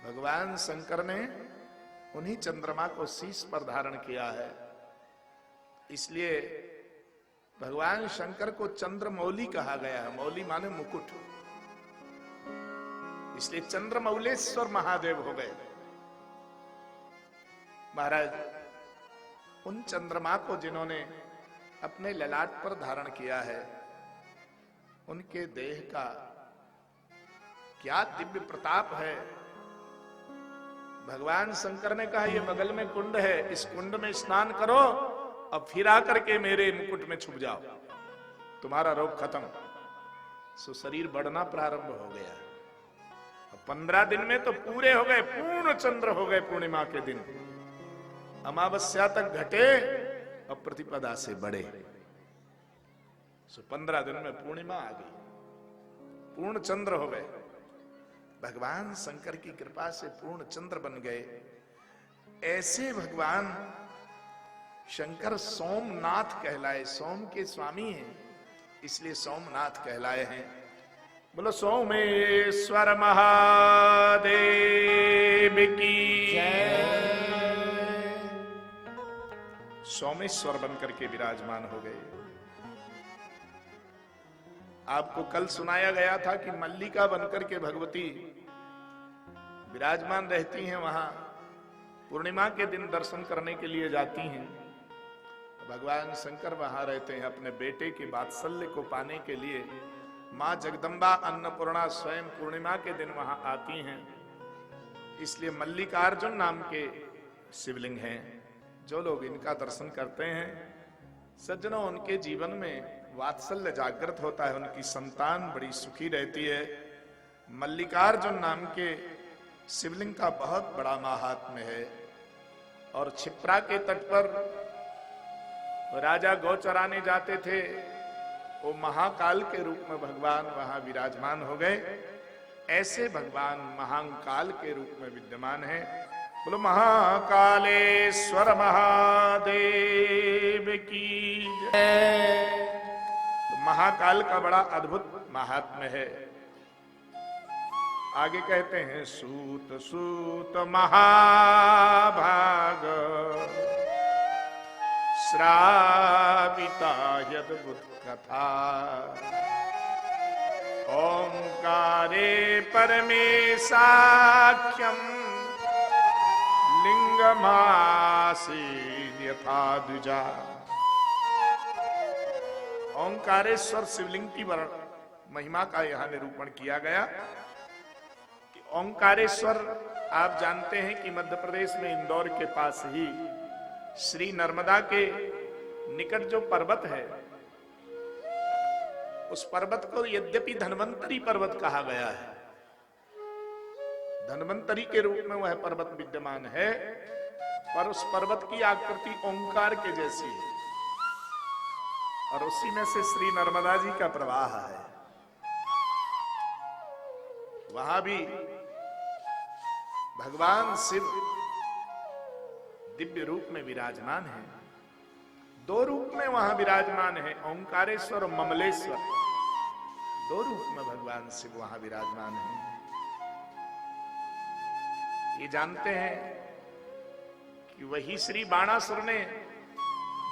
भगवान शंकर ने उन्हीं चंद्रमा को शीश पर धारण किया है। इसलिए भगवान शंकर को चंद्रमौली कहा गया है। मौली माने मुकुट, इसलिए चंद्रमौलेश्वर महादेव हो गए। महाराज, उन चंद्रमा को जिन्होंने अपने ललाट पर धारण किया है, उनके देह का क्या दिव्य प्रताप है। भगवान शंकर ने कहा, ये बगल में कुंड है, इस कुंड में स्नान करो और फिर आकर के मेरे मुकुट में छुप जाओ, तुम्हारा रोग खत्म। सो शरीर बढ़ना प्रारंभ हो गया। 15 दिन में तो पूरे हो गए, पूर्ण चंद्र हो गए। पूर्णिमा के दिन अमावस्या तक घटे और प्रतिपदा से बढ़े। सो 15 दिन में पूर्णिमा आ गई, पूर्ण चंद्र हो गए। भगवान शंकर की कृपा से पूर्ण चंद्र बन गए। ऐसे भगवान शंकर सोमनाथ कहलाए, सोम के स्वामी हैं, इसलिए सोमनाथ कहलाए हैं। बोलो सोमेश्वर महादेव की जय। सोमेश्वर बनकर के विराजमान हो गए। आपको कल सुनाया गया था कि मल्लिका बनकर के भगवती विराजमान रहती हैं, वहां पूर्णिमा के दिन दर्शन करने के लिए जाती हैं। भगवान शंकर वहां रहते हैं अपने बेटे के वात्सल्य को पाने के लिए। मां जगदम्बा अन्नपूर्णा स्वयं पूर्णिमा के दिन वहां आती हैं। इसलिए मल्लिकार्जुन नाम के शिवलिंग हैं। जो लोग इनका दर्शन करते हैं, सज्जनों, उनके जीवन में वात्सल्य जागृत होता है, उनकी संतान बड़ी सुखी रहती है। मल्लिकार्जुन नाम के शिवलिंग का बहुत बड़ा महात्म्य है। और क्षिप्रा के तट पर राजा गौ चराने जाते थे, वो महाकाल के रूप में भगवान वहां विराजमान हो गए। ऐसे भगवान महाकाल के रूप में विद्यमान है। बोलो महाकालेश्वर महादेव की जय। तो महाकाल का बड़ा अद्भुत महात्म्य है। आगे कहते हैं, सूत सूत महाभाग श्राविता यद्भुत कथा, ओंकारे परमेशाख्यम लिंगमासीन यथा द्विजा। ओंकारेश्वर शिवलिंग की महिमा का यहां निरूपण किया गया कि ओंकारेश्वर आप जानते हैं कि मध्य प्रदेश में इंदौर के पास ही श्री नर्मदा के निकट जो पर्वत है, उस पर्वत को यद्यपि धन्वंतरी पर्वत कहा गया है, धन्वंतरी के रूप में वह पर्वत विद्यमान है, पर उस पर्वत की आकृति ओंकार के जैसी है और उसी में से श्री नर्मदा जी का प्रवाह है। वहां भी भगवान शिव दिव्य रूप में विराजमान है। दो रूप में वहां विराजमान है, ओंकारेश्वर और ममलेश्वर, दो रूप में भगवान शिव वहां विराजमान है। ये जानते हैं कि वही श्री बाणासुर ने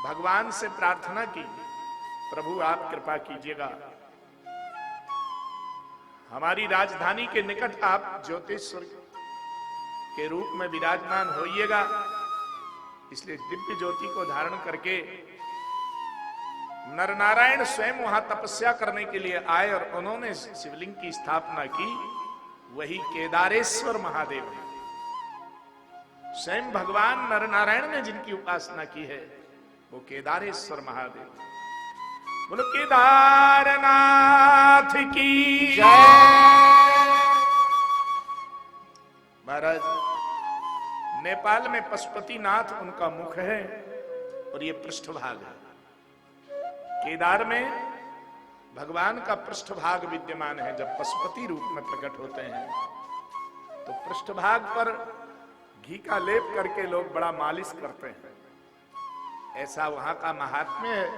भगवान से प्रार्थना की, प्रभु आप कृपा कीजिएगा, हमारी राजधानी के निकट आप ज्योतिषवर के रूप में विराजमान होइएगा। इसलिए दिव्य ज्योति को धारण करके नर नारायण स्वयं वहां तपस्या करने के लिए आए और उन्होंने शिवलिंग की स्थापना की। वही केदारेश्वर महादेव है। स्वयं भगवान नर नारायण ने जिनकी उपासना की है वो केदारेश्वर महादेव। बोलो केदारनाथ की जय। महाराज, नेपाल में पशुपतिनाथ उनका मुख है और ये पृष्ठभाग है। केदार में भगवान का पृष्ठभाग विद्यमान है। जब पशुपति रूप में प्रकट होते हैं तो पृष्ठभाग पर घी का लेप करके लोग बड़ा मालिश करते हैं। ऐसा वहां का महात्म्य है।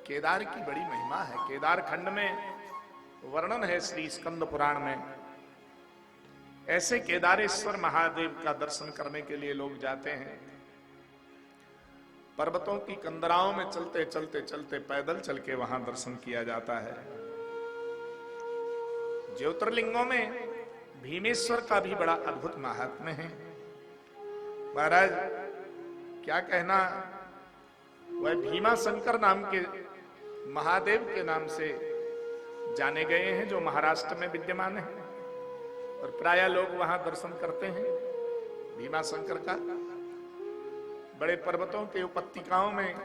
केदार की बड़ी महिमा है। केदार खंड में वर्णन है श्री स्कंद पुराण में। ऐसे केदारेश्वर महादेव का दर्शन करने के लिए लोग जाते हैं। पर्वतों की कंदराओं में चलते चलते चलते पैदल चल के वहां दर्शन किया जाता है। ज्योतिर्लिंगों में भीमेश्वर का भी बड़ा अद्भुत महात्म्य है। महाराज, क्या कहना, वह भीमा शंकर नाम के महादेव के नाम से जाने गए हैं, जो महाराष्ट्र में विद्यमान है और प्रायः लोग वहां दर्शन करते हैं भीमा शंकर का। बड़े पर्वतों के उपत्यकाओं में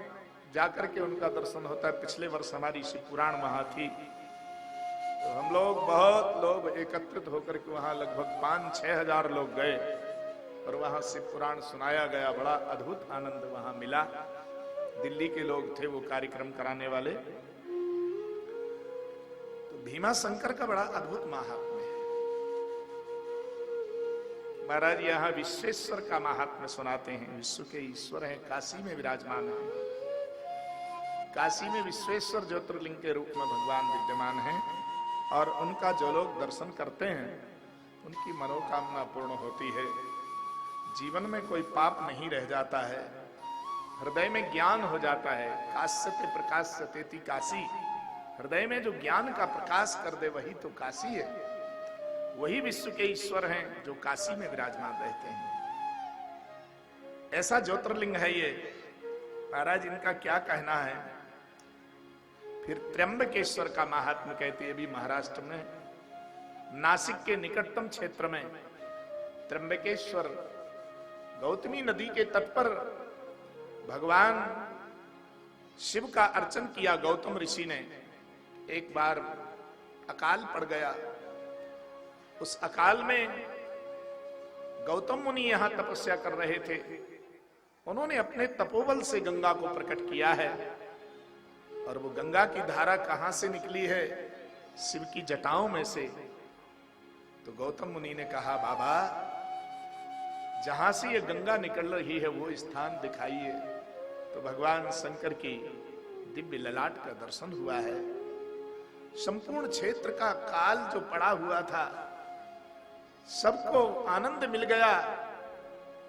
जाकर के उनका दर्शन होता है। पिछले वर्ष हमारी शिव पुराण वहां थी, तो हम लोग बहुत लोग एकत्रित होकर के वहां लगभग 5-6 हजार लोग गए और वहां शिव पुराण सुनाया गया। बड़ा अद्भुत आनंद वहां मिला। दिल्ली के लोग थे वो कार्यक्रम कराने वाले। तो भीमा शंकर का बड़ा अद्भुत महात्म्य है। महाराज, यहां विश्वेश्वर का महात्म्य सुनाते हैं। विश्व के ईश्वर हैं, काशी में विराजमान है। काशी में विश्वेश्वर ज्योतिर्लिंग के रूप में भगवान विद्यमान हैं और उनका जो लोग दर्शन करते हैं उनकी मनोकामना पूर्ण होती है। जीवन में कोई पाप नहीं रह जाता है, हृदय में ज्ञान हो जाता है। काश्यते प्रकाश्यतेति काशी, हृदय में जो ज्ञान का प्रकाश कर दे वही तो काशी है। वही विश्व के ईश्वर हैं जो काशी में विराजमान रहते हैं। ऐसा ज्योतिर्लिंग है ये। महाराज, इनका क्या कहना है। फिर त्र्यंबकेश्वर का महात्म्य कहते हैं। भी महाराष्ट्र में नासिक के निकटतम क्षेत्र में त्र्यंबकेश्वर, गौतमी नदी के तट पर भगवान शिव का अर्चन किया गौतम ऋषि ने। एक बार अकाल पड़ गया। उस अकाल में गौतम मुनि यहां तपस्या कर रहे थे। उन्होंने अपने तपोबल से गंगा को प्रकट किया है और वो गंगा की धारा कहां से निकली है? शिव की जटाओं में से। तो गौतम मुनि ने कहा, बाबा, जहां से ये गंगा निकल रही है वो स्थान दिखाइए। तो भगवान शंकर की दिव्य ललाट का दर्शन हुआ है। संपूर्ण क्षेत्र का काल जो पड़ा हुआ था सबको आनंद मिल गया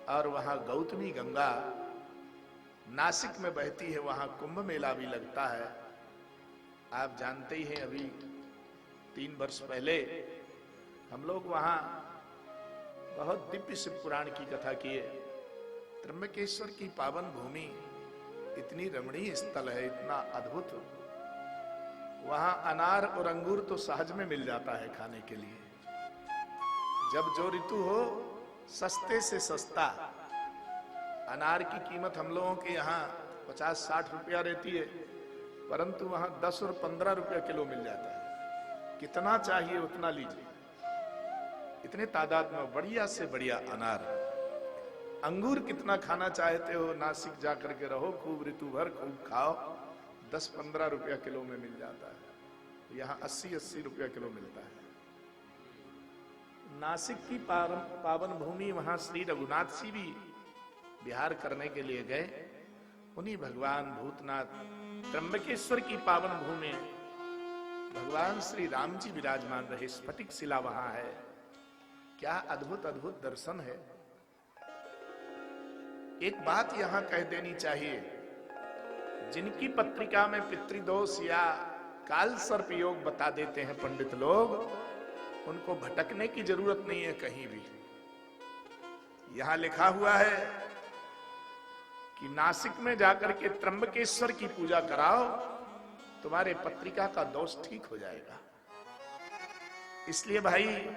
और वहां गौतमी गंगा नासिक में बहती है। वहां कुंभ मेला भी लगता है। आप जानते ही हैं, अभी 3 वर्ष पहले हम लोग वहां बहुत दिव्य शिव पुराण की कथा किए। त्र्यंबकेश्वर की पावन भूमि इतनी रमणीय स्थल है, इतना अद्भुत। वहां अनार और अंगूर तो सहज में मिल जाता है खाने के लिए। जब जो ऋतु हो सस्ते से सस्ता। अनार की कीमत हम लोगों के यहाँ 50-60 रुपया रहती है, परंतु वहां 10 और 15 रुपया किलो मिल जाता है। कितना चाहिए उतना लीजिए, इतने तादाद में बढ़िया से बढ़िया अनार। अंगूर कितना खाना चाहते हो, नासिक जाकर के रहो, खूब ऋतु भर खूब खाओ, 10-15 रुपया किलो में मिल जाता है। यहाँ 80-80 रुपया किलो मिलता है। नासिक की पावन भूमि, वहां श्री रघुनाथ जी भी विहार करने के लिए गए। उन्हीं भगवान भूतनाथ त्र्यंबकेश्वर की पावन भूमि भगवान श्री राम जी विराजमान रहे। स्फटिक शिला वहां है। क्या अद्भुत अद्भुत दर्शन है। एक बात यहां कह देनी चाहिए, जिनकी पत्रिका में पितृदोष या काल सर्प योग बता देते हैं पंडित लोग, उनको भटकने की जरूरत नहीं है कहीं भी। यहां लिखा हुआ है कि नासिक में जाकर के त्र्यंबकेश्वर की पूजा कराओ, तुम्हारे पत्रिका का दोष ठीक हो जाएगा। इसलिए भाई,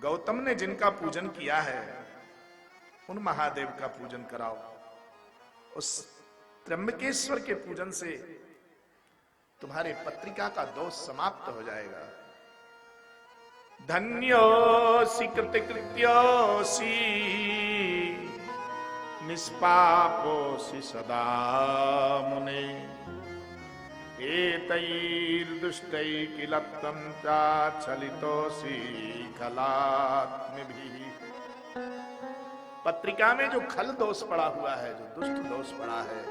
गौतम ने जिनका पूजन किया है उन महादेव का पूजन कराओ। उस त्र्यंबकेश्वर के पूजन से तुम्हारे पत्रिका का दोष समाप्त हो जाएगा। धन्योऽसि कृतकृत्योऽसि निष्पापोऽसि सदा मुने, एतैर्दुष्टैः किल त्वं चाच्छलितोऽसि खलात्मभिः। पत्रिका में जो खल दोष पड़ा हुआ है, जो दुष्ट दोष पड़ा है,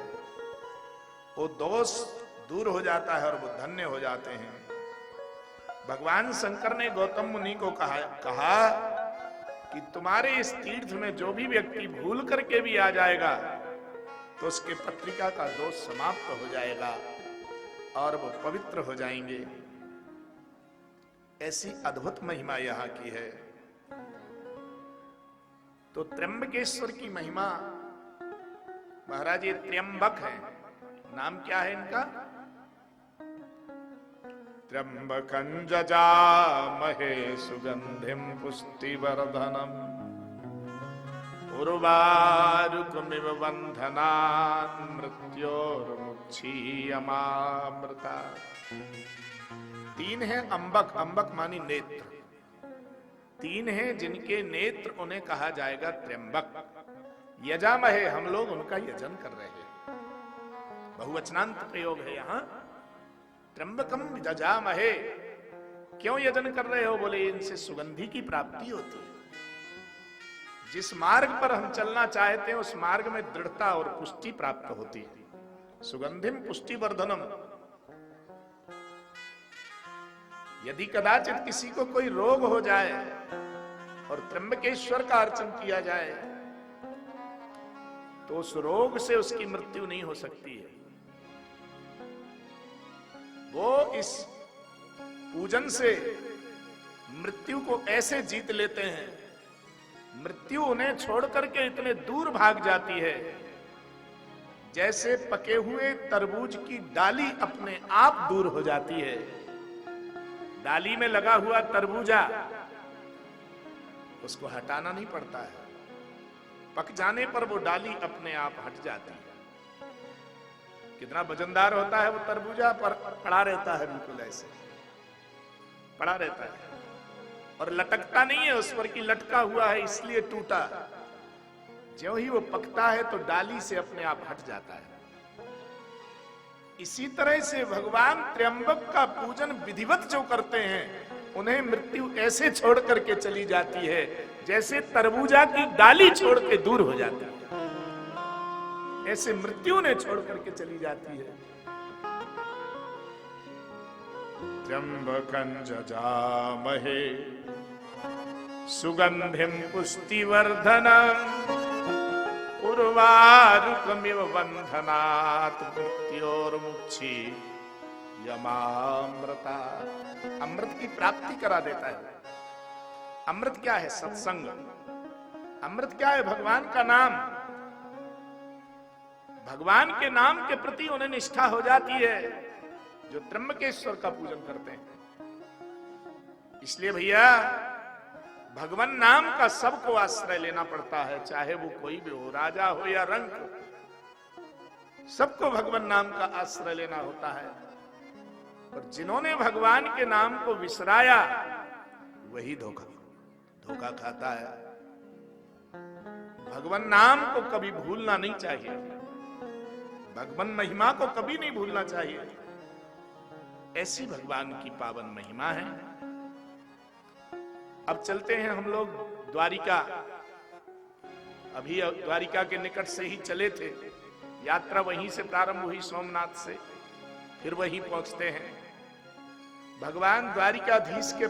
वो दोष दूर हो जाता है और वो धन्य हो जाते हैं। भगवान शंकर ने गौतम मुनि को कहा कि तुम्हारे इस तीर्थ में जो भी व्यक्ति भूल करके भी आ जाएगा तो उसके पत्रिका का दोष समाप्त हो जाएगा और वो पवित्र हो जाएंगे। ऐसी अद्भुत महिमा यहाँ की है। तो त्र्यंबकेश्वर की महिमा, महाराज ये त्र्यंबक है, नाम क्या है इनका? त्र्यंबकं जजामहे सुगंधिं पुष्टिवर्धनम्, उर्वारुकमिव बन्धनान् मृत्योर्मुक्षीयमामृता। तीन है अंबक, अंबक मानी नेत्र। तीन है जिनके नेत्र, उन्हें कहा जाएगा त्र्यंबक। यजामहे, हम लोग उनका यजन कर रहे हैं। बहुवचनांत प्रयोग है यहाँ। त्र्यंबकम यजामहे, क्यों यजन कर रहे हो? बोले इनसे सुगंधि की प्राप्ति होती है। जिस मार्ग पर हम चलना चाहते हैं उस मार्ग में दृढ़ता और पुष्टि प्राप्त होती है। सुगंधिम पुष्टिवर्धनम। यदि कदाचित किसी को कोई रोग हो जाए और त्र्यंबकेश्वर का अर्चन किया जाए तो उस रोग से उसकी मृत्यु नहीं हो सकती है। वो इस पूजन से मृत्यु को ऐसे जीत लेते हैं, मृत्यु उन्हें छोड़ करके इतने दूर भाग जाती है जैसे पके हुए तरबूज की डाली अपने आप दूर हो जाती है। डाली में लगा हुआ तरबूजा, उसको हटाना नहीं पड़ता है, पक जाने पर वो डाली अपने आप हट जाती है। कितना वजनदार होता है वो तरबूजा, पर पड़ा रहता है, बिल्कुल ऐसे पड़ा रहता है और लटकता नहीं है, उस पर की लटका हुआ है इसलिए टूटा। ज्यों ही वो पकता है तो डाली से अपने आप हट जाता है। इसी तरह से भगवान त्र्यंबक का पूजन विधिवत जो करते हैं उन्हें मृत्यु ऐसे छोड़ करके चली जाती है जैसे तरबूजा की डाली छोड़ के दूर हो जाती है, ऐसे मृत्यु ने छोड़ करके चली जाती है। त्र्यंबकं जजामहे सुगंधिं पुष्टिवर्धनम्, उर्वारुकमिव बन्धनात् मृत्योर्मुक्षीयमामृता। अमृत की प्राप्ति करा देता है। अमृत क्या है? सत्संग। अमृत क्या है? भगवान का नाम। भगवान के नाम के प्रति उन्हें निष्ठा हो जाती है जो त्र्यंबकेश्वर का पूजन करते हैं। इसलिए भैया भगवान नाम का सबको आश्रय लेना पड़ता है, चाहे वो कोई भी हो, राजा हो या रंक, सबको भगवान नाम का आश्रय लेना होता है। और जिन्होंने भगवान के नाम को विसराया वही धोखा खाता है। भगवान नाम को कभी भूलना नहीं चाहिए, भगवान महिमा को कभी नहीं भूलना चाहिए। ऐसी भगवान की पावन महिमा है। अब चलते हैं हम लोग द्वारिका। अभी द्वारिका के निकट से ही चले थे, यात्रा वहीं से प्रारंभ हुई, सोमनाथ से, फिर वहीं पहुंचते हैं। भगवान द्वारिकाधीश के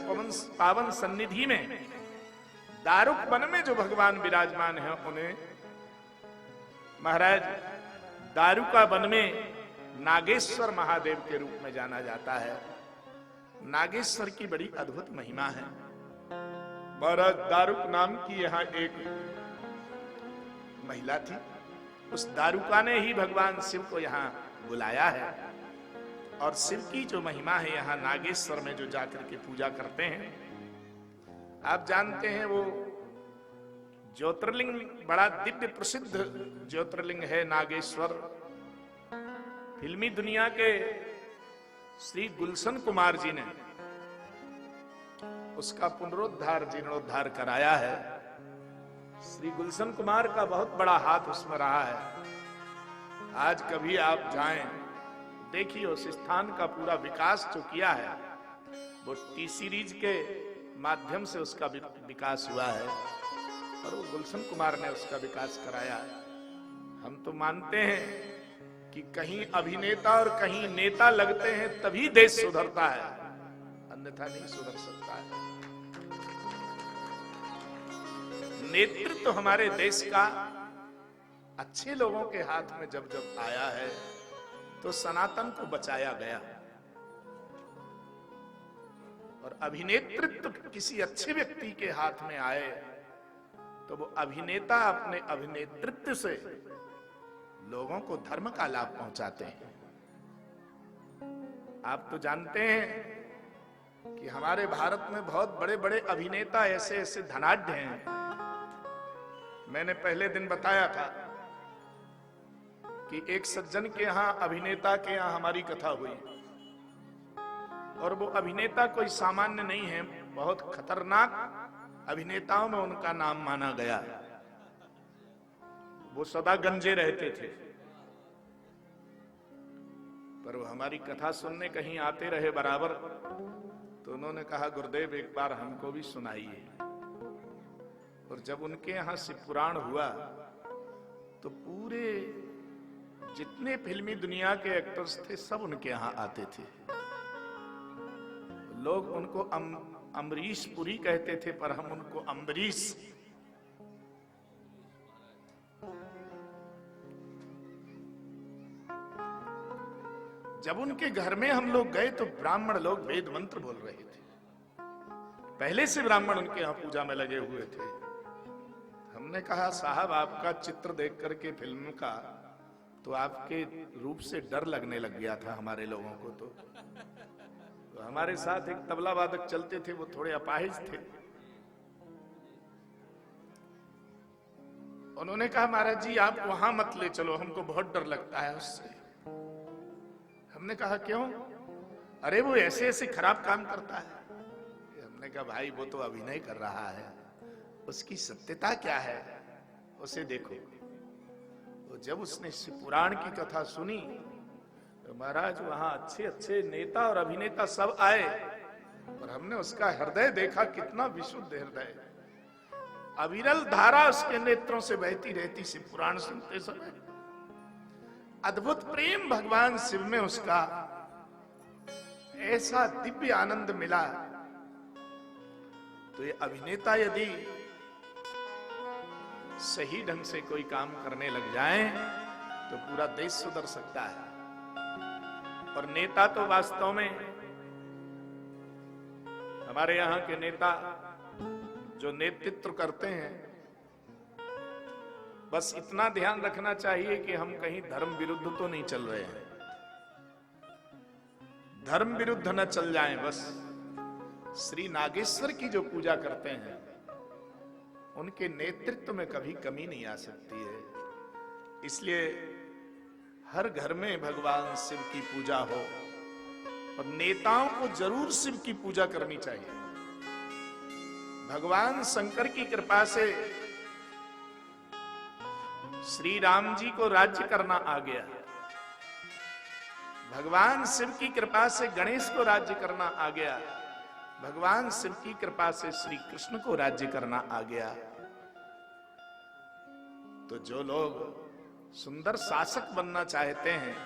पावन सन्निधि में, दारुक वन में जो भगवान विराजमान है, उन्हें महाराज दारुका वन में नागेश्वर महादेव के रूप में जाना जाता है। नागेश्वर की बड़ी अद्भुत महिमा है। महाराज दारुक नाम की यहां एक महिला थी, उस दारुका ने ही भगवान शिव को यहां बुलाया है। और शिव की जो महिमा है यहां नागेश्वर में जो जाकर के पूजा करते हैं, आप जानते हैं वो ज्योतिर्लिंग बड़ा दिव्य प्रसिद्ध ज्योतिर्लिंग है नागेश्वर। फिल्मी दुनिया के श्री गुलशन कुमार जी ने उसका पुनरुद्धार जीर्णोद्धार कराया है। श्री गुलशन कुमार का बहुत बड़ा हाथ उसमें रहा है। आज कभी आप जाएं, देखिए उस स्थान का पूरा विकास जो किया है, वो टी सीरीज के माध्यम से उसका विकास हुआ है और वो गुलशन कुमार ने उसका विकास कराया है। हम तो मानते हैं कि कहीं अभिनेता और कहीं नेता लगते हैं तभी देश सुधरता है, अन्यथा नहीं सुधर सकता है। नेतृत्व हमारे देश का अच्छे लोगों के हाथ में जब जब आया है तो सनातन को बचाया गया। और अभिनेतृत्व किसी अच्छे व्यक्ति के हाथ में आए तो वो अभिनेता अपने अभिनेतृत्व से लोगों को धर्म का लाभ पहुंचाते हैं। आप तो जानते हैं कि हमारे भारत में बहुत बड़े बड़े अभिनेता ऐसे ऐसे धनाढ्य हैं। मैंने पहले दिन बताया था कि एक सज्जन के यहां, अभिनेता के यहां हमारी कथा हुई, और वो अभिनेता कोई सामान्य नहीं है, बहुत खतरनाक अभिनेताओं में उनका नाम माना गया। वो सदा गंजे रहते थे, पर वो हमारी कथा सुनने कहीं आते रहे बराबर, तो उन्होंने कहा गुरुदेव एक बार हमको भी सुनाइए। और जब उनके यहां शिव पुराण हुआ तो पूरे जितने फिल्मी दुनिया के एक्टर्स थे सब उनके यहां आते थे। लोग उनको अमरीश पुरी कहते थे, पर हम उनको अम्बरीश। जब उनके घर में हम लोग गए तो ब्राह्मण लोग वेद मंत्र बोल रहे थे। पहले से ब्राह्मण उनके यहां पूजा में लगे हुए थे। हमने कहा साहब आपका चित्र देख करके फिल्म का तो आपके रूप से डर लगने लग गया था हमारे लोगों को। तो हमारे साथ एक तबला वादक चलते थे, वो थोड़े अपाहिज थे। उन्होंने कहा महाराज जी आप वहां मत ले चलो, हमको बहुत डर लगता है उससे। हमने कहा क्यों? अरे वो ऐसे ऐसे खराब काम करता है। हमने कहा भाई वो तो अभिनय कर रहा है, उसकी सत्यता क्या है उसे देखो। तो जब उसने शिव पुराण की कथा सुनी तो महाराज वहां अच्छे अच्छे नेता और अभिनेता सब आए, और हमने उसका हृदय देखा, कितना विशुद्ध हृदय, अविरल धारा उसके नेत्रों से बहती रहती शिव पुराण सुनते समय। अद्भुत प्रेम भगवान शिव में उसका, ऐसा दिव्य आनंद मिला। तो ये अभिनेता यदि सही ढंग से कोई काम करने लग जाए तो पूरा देश सुधर सकता है। और नेता तो वास्तव में हमारे यहाँ के नेता जो नेतृत्व करते हैं, बस इतना ध्यान रखना चाहिए कि हम कहीं धर्म विरुद्ध तो नहीं चल रहे हैं, धर्म विरुद्ध न चल जाएं। बस श्री नागेश्वर की जो पूजा करते हैं उनके नेतृत्व में कभी कमी नहीं आ सकती है। इसलिए हर घर में भगवान शिव की पूजा हो और नेताओं को जरूर शिव की पूजा करनी चाहिए। भगवान शंकर की कृपा से श्री राम जी को राज्य करना आ गया। भगवान शिव की कृपा से गणेश को राज्य करना आ गया। भगवान शिव की कृपा से श्री कृष्ण को राज्य करना आ गया। तो जो लोग सुंदर शासक बनना चाहते हैं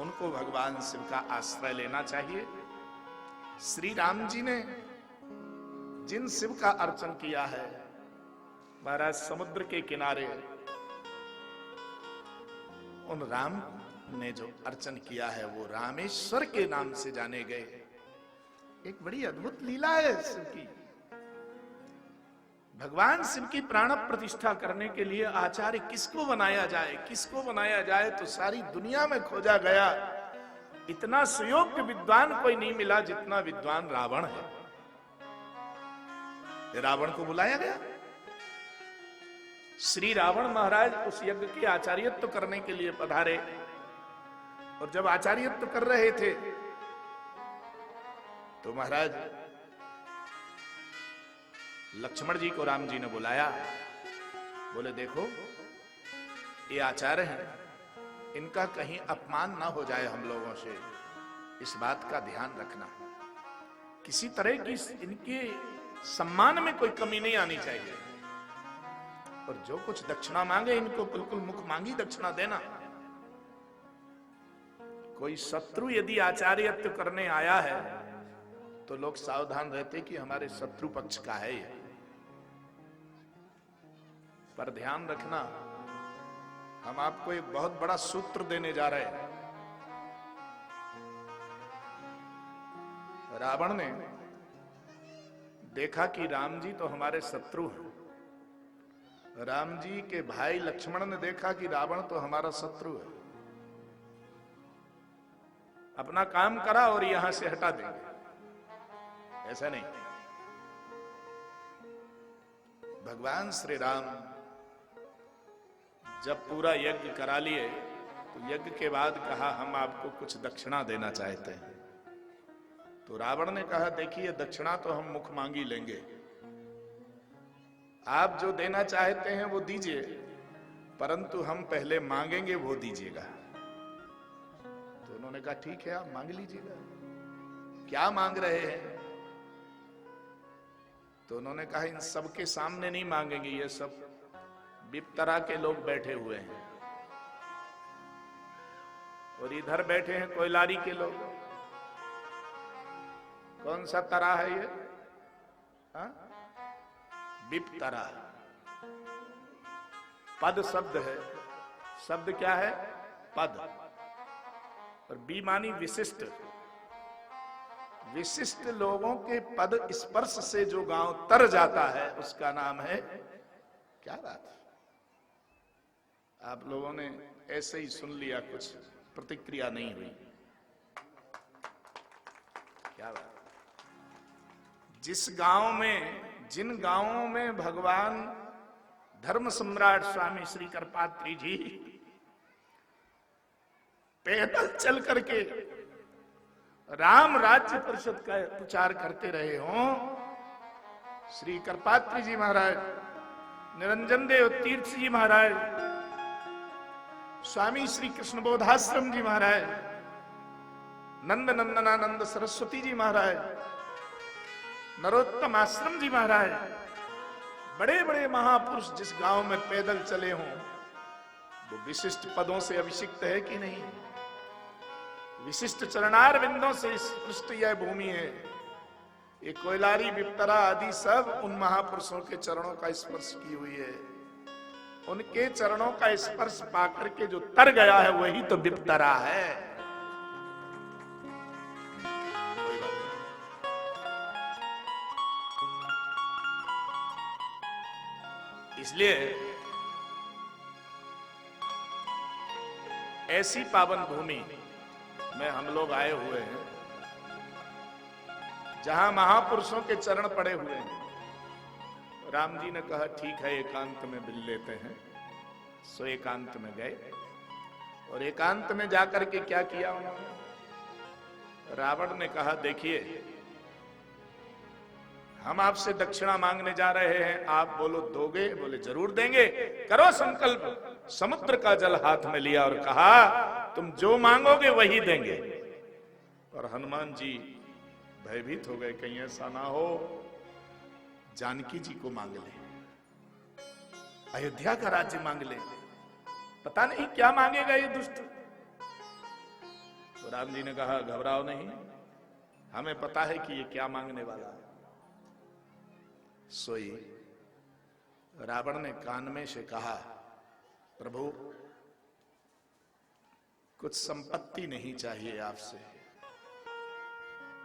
उनको भगवान शिव का आश्रय लेना चाहिए। श्री राम जी ने जिन शिव का अर्चन किया है, महाराज समुद्र के किनारे उन राम ने जो अर्चन किया है वो रामेश्वर के नाम से जाने गए। एक बड़ी अद्भुत लीला है शिव की। भगवान शिव की प्राण प्रतिष्ठा करने के लिए आचार्य किसको बनाया जाए, किसको बनाया जाए, तो सारी दुनिया में खोजा गया। इतना सुयोग्य विद्वान कोई नहीं मिला जितना विद्वान रावण है। रावण को बुलाया गया। श्री रावण महाराज उस यज्ञ के आचार्यत्व करने के लिए पधारे और जब आचार्यत्व कर रहे थे तो महाराज लक्ष्मण जी को राम जी ने बुलाया। बोले देखो ये आचार्य हैं, इनका कहीं अपमान ना हो जाए हम लोगों से, इस बात का ध्यान रखना। किसी तरह की इनके सम्मान में कोई कमी नहीं आनी चाहिए। और जो कुछ दक्षिणा मांगे इनको बिल्कुल मुख मांगी दक्षिणा देना। कोई शत्रु यदि आचार्यत्व करने आया है तो लोग सावधान रहते कि हमारे शत्रु पक्ष का है ये। पर ध्यान रखना, हम आपको एक बहुत बड़ा सूत्र देने जा रहे हैं। रावण ने देखा कि राम जी तो हमारे शत्रु हैं। राम जी के भाई लक्ष्मण ने देखा कि रावण तो हमारा शत्रु है। अपना काम करा और यहां से हटा देंगे, ऐसा नहीं। भगवान श्री राम जब पूरा यज्ञ करा लिए तो यज्ञ के बाद कहा हम आपको कुछ दक्षिणा देना चाहते हैं। तो रावण ने कहा देखिए दक्षिणा तो हम मुख मांगी लेंगे, आप जो देना चाहते हैं वो दीजिए, परंतु हम पहले मांगेंगे वो दीजिएगा। तो उन्होंने कहा ठीक है आप मांग लीजिएगा, क्या मांग रहे हैं? तो उन्होंने कहा इन सबके सामने नहीं मांगेंगे, ये सब विपतरा के लोग बैठे हुए हैं और इधर बैठे हैं कोयलारी के लोग। कौन सा तरा है ये? विपतरा पद शब्द है। शब्द क्या है? पद। और बी मानी विशिष्ट। विशिष्ट लोगों के पद स्पर्श से जो गांव तर जाता है उसका नाम है, क्या बात है, आप लोगों ने ऐसे ही सुन लिया, कुछ प्रतिक्रिया नहीं हुई, क्या बात। जिस गांव में, जिन गांवों में भगवान धर्म सम्राट स्वामी श्री करपात्री जी पैदल चल करके राम राज्य परिषद का प्रचार करते रहे हों, श्री करपात्री जी महाराज, निरंजन देव तीर्थ जी महाराज, स्वामी श्री कृष्ण बोधाश्रम जी महाराज, नंद नंदनानंद सरस्वती जी महाराज, नरोत्तम आश्रम जी महाराज, बड़े बड़े महापुरुष जिस गांव में पैदल चले हों वो विशिष्ट पदों से अभिषिक्त है कि नहीं? विशिष्ट चरणार बिंदों से पृष्ठ यह भूमि है। ये कोयलारी विपतरा आदि सब उन महापुरुषों के चरणों का स्पर्श की हुई है। उनके चरणों का स्पर्श पाकर के जो तर गया है वही तो विपतरा है। इसलिए ऐसी पावन भूमि में हम लोग आए हुए हैं जहां महापुरुषों के चरण पड़े हुए हैं राम जी ने कहा ठीक है एकांत में मिल लेते हैं। सो एकांत में गए और एकांत में जाकर के क्या किया उन्होंने? रावण ने कहा देखिए हम आपसे दक्षिणा मांगने जा रहे हैं, आप बोलो दोगे? बोले जरूर देंगे, करो संकल्प। समुद्र का जल हाथ में लिया और कहा तुम जो मांगोगे वही देंगे। और हनुमान जी भयभीत हो गए, कहीं ऐसा ना हो जानकी जी को मांग ले, अयोध्या का राज्य मांग ले, पता नहीं क्या मांगेगा ये दुष्ट। तो राम जी ने कहा घबराओ नहीं, हमें पता है कि ये क्या मांगने वाला है। सोई रावण ने कान में से कहा प्रभु कुछ संपत्ति नहीं चाहिए आपसे,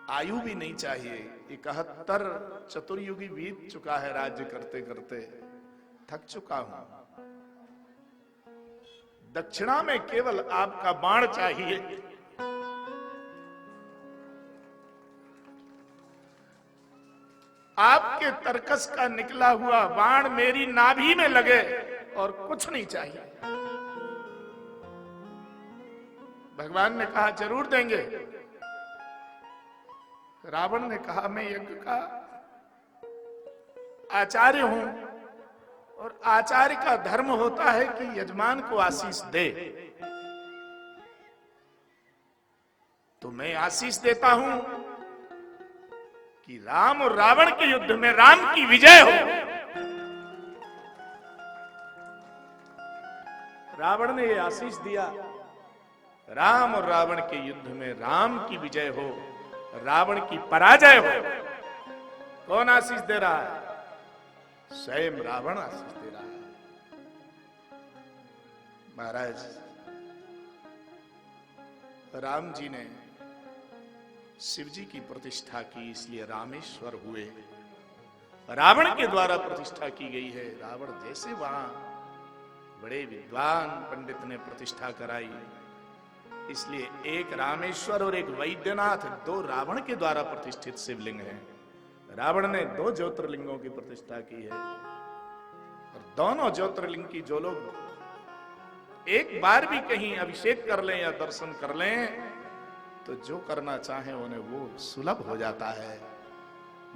आयु भी नहीं चाहिए, 71 चतुर्युगी बीत चुका है, राज्य करते करते थक चुका हूं। दक्षिणा में केवल आपका बाण चाहिए। आपके तरकस का निकला हुआ बाण मेरी नाभि में लगे और कुछ नहीं चाहिए। भगवान ने कहा जरूर देंगे। रावण ने कहा मैं यज्ञ का आचार्य हूं और आचार्य का धर्म होता है कि यजमान को आशीष दे, तो मैं आशीष देता हूं कि राम और रावण के युद्ध में राम की विजय हो। रावण ने ये आशीष दिया, राम और रावण के युद्ध में राम की विजय हो, रावण की पराजय हो। कौन आशीष दे रहा है? स्वयं रावण आशीष दे रहा है। महाराज राम जी ने शिव जी की प्रतिष्ठा की, इसलिए रामेश्वर हुए। रावण के द्वारा प्रतिष्ठा की गई है। रावण जैसे वहां बड़े विद्वान पंडित ने प्रतिष्ठा कराई, इसलिए एक रामेश्वर और एक वैद्यनाथ, 2 रावण के द्वारा प्रतिष्ठित शिवलिंग हैं। रावण ने 2 ज्योतिर्लिंगों की प्रतिष्ठा की है और दोनों ज्योतिर्लिंग की जो लोग एक बार भी कहीं अभिषेक कर लें या दर्शन कर लें तो जो करना चाहे उन्हें वो सुलभ हो जाता है।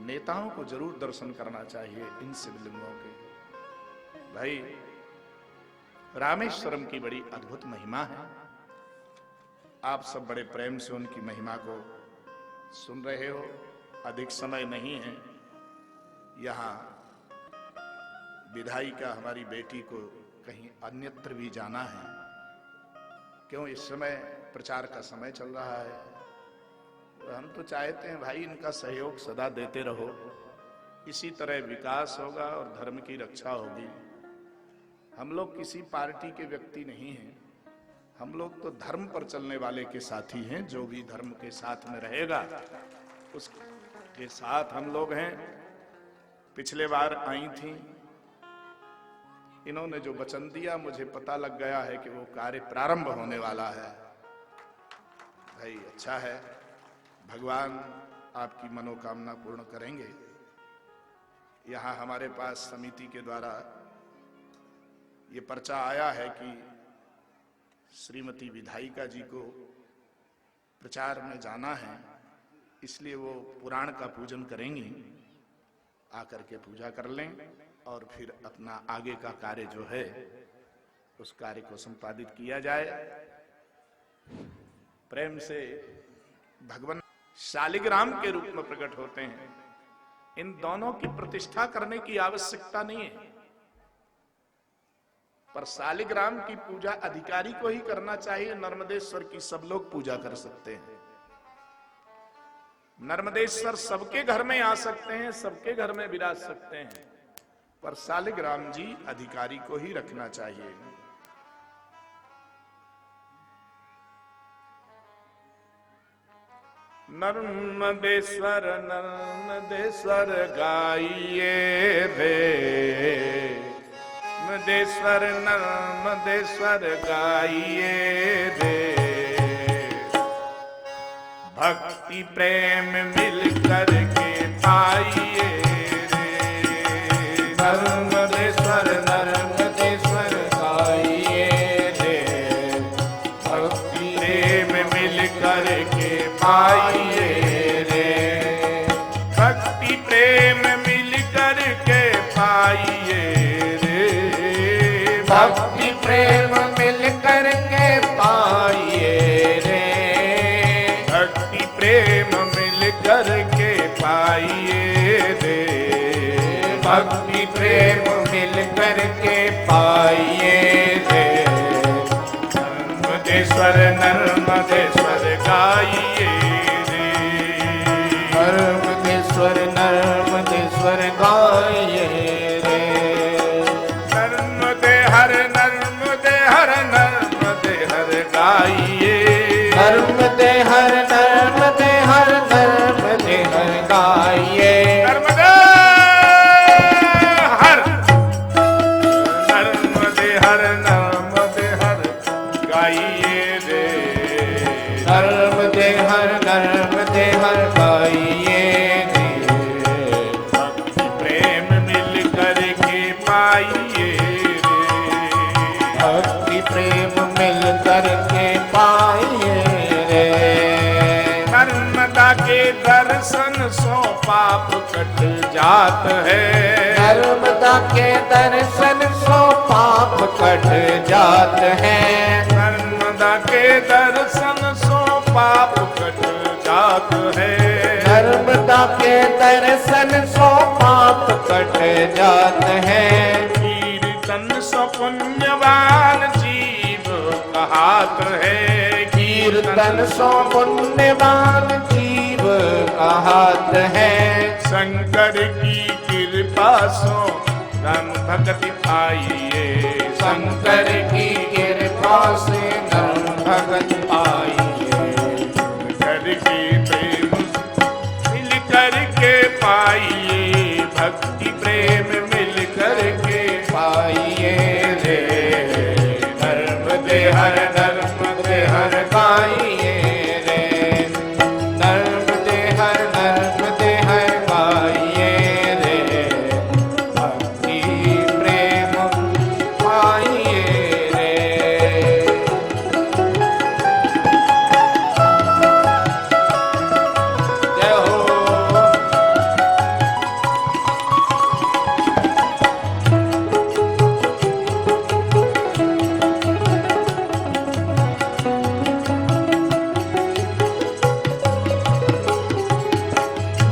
नेताओं को जरूर दर्शन करना चाहिए इन शिवलिंगों के। भाई रामेश्वरम की बड़ी अद्भुत महिमा है। आप सब बड़े प्रेम से उनकी महिमा को सुन रहे हो। अधिक समय नहीं है, यहां विधायिका हमारी बेटी को कहीं अन्यत्र भी जाना है। क्यों? इस समय प्रचार का समय चल रहा है। तो हम तो चाहते हैं भाई इनका सहयोग सदा देते रहो, इसी तरह विकास होगा और धर्म की रक्षा होगी। हम लोग किसी पार्टी के व्यक्ति नहीं हैं, हम लोग तो धर्म पर चलने वाले के साथी हैं। जो भी धर्म के साथ में रहेगा उसके साथ हम लोग हैं। पिछले बार आई थी, इन्होंने जो वचन दिया मुझे पता लग गया है कि वो कार्य प्रारंभ होने वाला है। भाई अच्छा है, भगवान आपकी मनोकामना पूर्ण करेंगे। यहाँ हमारे पास समिति के द्वारा ये पर्चा आया है कि श्रीमती विधायिका जी को प्रचार में जाना है, इसलिए वो पुराण का पूजन करेंगी। आकर के पूजा कर लें और फिर अपना आगे का कार्य जो है उस कार्य को संपादित किया जाए। प्रेम से भगवान शालिग्राम के रूप में प्रकट होते हैं। इन दोनों की प्रतिष्ठा करने की आवश्यकता नहीं है, पर शालिग्राम की पूजा अधिकारी को ही करना चाहिए। नर्मदेश्वर की सब लोग पूजा कर सकते हैं। नर्मदेश्वर सबके घर में आ सकते हैं, सबके घर में विराज सकते हैं, पर शालिग्राम जी अधिकारी को ही रखना चाहिए। नर्मदेश्वर नर्मदेश्वर गाइए रे, नर्मदेश्वर नर्मदेश्वर गाइए रे। भक्ति प्रेम मिल कर के आइए रे, पाइए रे। भक्ति प्रेम मिल करके पाइए रे। नर्मदेश्वर नर्मदेश्वर गाइए रे। नर्मदेश्वर नर्मदेश्वर गाइए रे। नर्मदे हर नर्मदे हर नर्मदे हर गाइए। नर्मदे हर नर्मदे हर नर्मदे हर गाइए। नर्मदे हर नर्मदे हर नर्मदे हर गाइए रे। नर्मदे हर नर्मदे हर गाइए रे। भक्ति प्रेम मिल करके पाइए रे। भक्ति प्रेम मिल करके पाइए रे। नर्मदा के दर्शन सो पाप कट जात है। नर्मदा के दर्शन सो पाप कट जात है। नर्मदा के दर्शन सो पाप कट जात है। नर्मदा के दर्शन सो पाप कट जात है। कीर्तन सो पुण्यवान जीव कहात है। कीर्तन सो पुण्यवान जीव का हाथ है। शंकर की कृपा सो धन भक्ति पाइए। शंकर की कृपा से धर्म भगत पाइए। करके प्रेम मिल करके पाइए। भक्ति प्रेम मिल करके पाइए रे। नर्मदे हर नर्मदे हर गाइए रे। नर्मदे हर नर्मदे हर गाइए रे। भक्ति प्रेम पाइए रे। जय हो।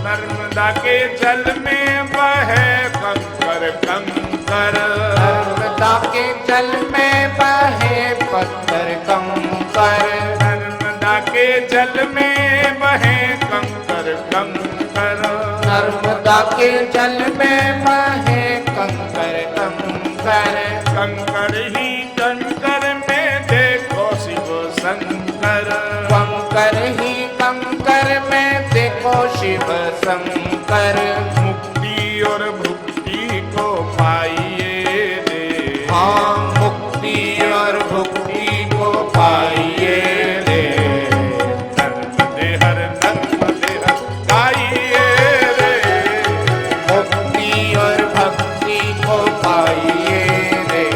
नर्मदा के जल में बहे कंकर कंकर। नर्मदा के जल में बहे पत्थर कंकर। नर्मदा के जल में बहे कंकर कंकर। नर्मदा के जल में बहे कंकर कंकर। कंकर ही कंकर में देखो शिव शंकर। कंकर ही कंकर में देखो शिव शंकर। मुक्ति और भुक्ति को पाइए रे। हाँ मुक्ति और भुक्ति को पाइए रे। नर्मदे हर गाइए रे। मुक्ति और भक्ति को पाइए रे।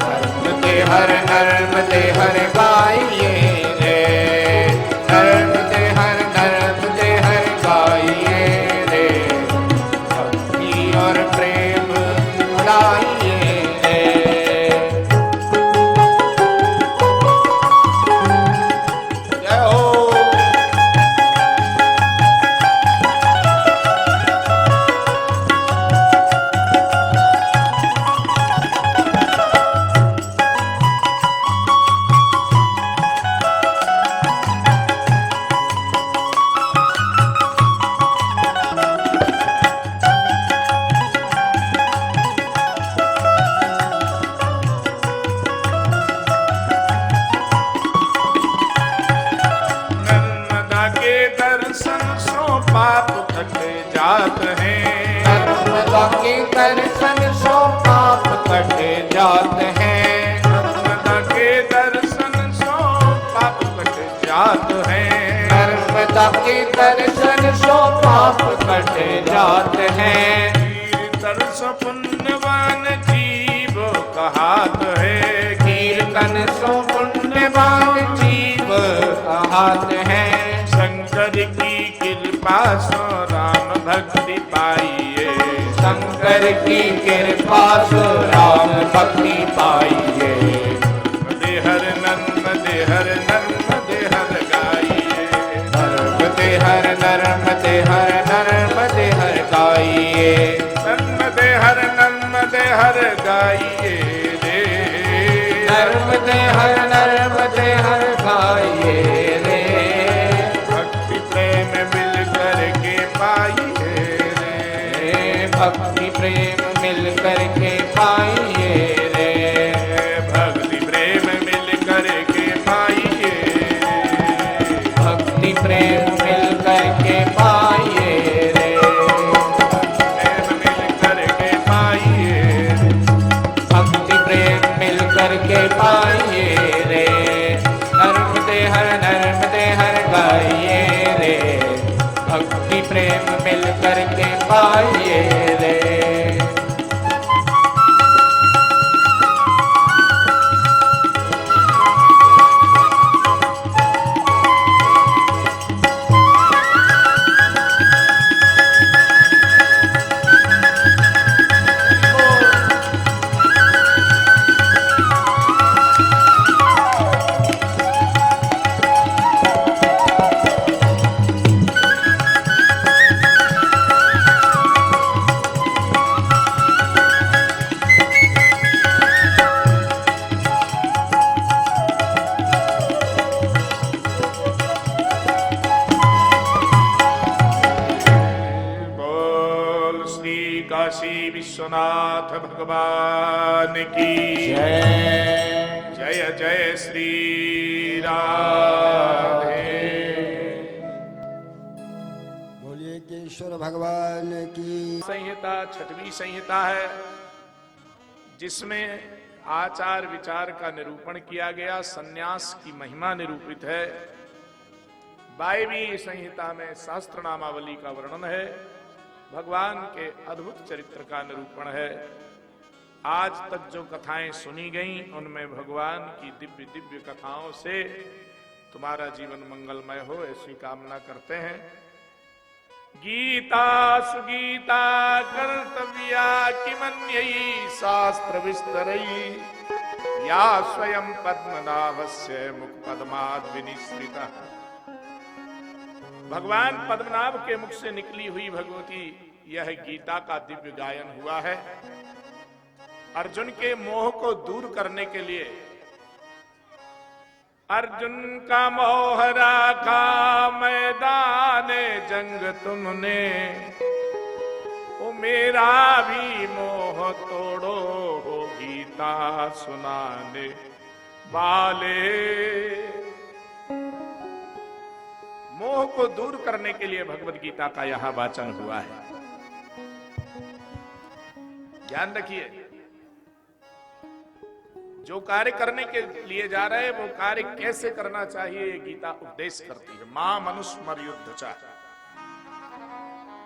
नर्मदे हर नर्मदे हर गाइए रे। नर्मदे हर नर्मदे हर गाइए रे। भक्ति और प्रेम बढ़ाइए रे। जय हो। नर्मदा के दर्शन सो पाप कट जात है। नर्मदा के दर्शन सो पाप कट जात है। नर्मदा के दर्शन सो पाप कट जात है। नर्मदा के दर्शन सो पाप कट जात है। कीर्तन सो पुण्यवान जीव कहात है। कीर्तन सो पुण्यवान जीव का हाथ है। शंकर की कृपा सो राम भक्ति पाइए। शंकर की कृपा से राम भक्ति पाइए। नर्मदे हर नर्मदे हर नर्मदे हर गाइए। नर्मदे हर नर्मदे हर गाइए। नर्मदे हर गाइए रे। नर्मदे हर गाइए रे। भक्ति प्रेम मिल करके पाइए रे। भक्ति प्रेम मिल करके पाइए रे। भक्ति प्रेम मिल करके पाइए। भक्ति प्रेम मिल करके पाइए रे। प्रेम मिल करके पाइए। भक्ति प्रेम मिल करके पाइए रे। नर्मदे हर गाइए रे। भक्ति प्रेम मिल करके पाइए रे। बोल श्री काशी विश्वनाथ भगवान की जय। जय जय श्री राधे। बोलिए केशव भगवान की। संहिता छठवीं संहिता है जिसमें आचार विचार का निरूपण किया गया, सन्यास की महिमा निरूपित है। 22वीं संहिता में शास्त्र नामावली का वर्णन है, भगवान के अद्भुत चरित्र का निरूपण है। आज तक जो कथाएं सुनी गईं उनमें भगवान की दिव्य दिव्य कथाओं से तुम्हारा जीवन मंगलमय हो ऐसी कामना करते हैं। गीता सुगीता कर्तव्या किमन्ययी शास्त्र विस्तरयी या स्वयं पद्मनाभस्य मुख पद्माद् विनिश्रितः। भगवान पद्मनाभ के मुख से निकली हुई भगवती यह गीता का दिव्य गायन हुआ है। अर्जुन के मोह को दूर करने के लिए अर्जुन का मोह राखा मैदान जंग तुमने, ओ मेरा भी मोह तोड़ो हो गीता सुनाने वाले। मोह को दूर करने के लिए भगवत गीता का यहां वाचन हुआ है। ध्यान रखिए, जो कार्य करने के लिए जा रहे हैं वो कार्य कैसे करना चाहिए ये गीता उपदेश करती है। मां मनुस्मर युद्ध चा,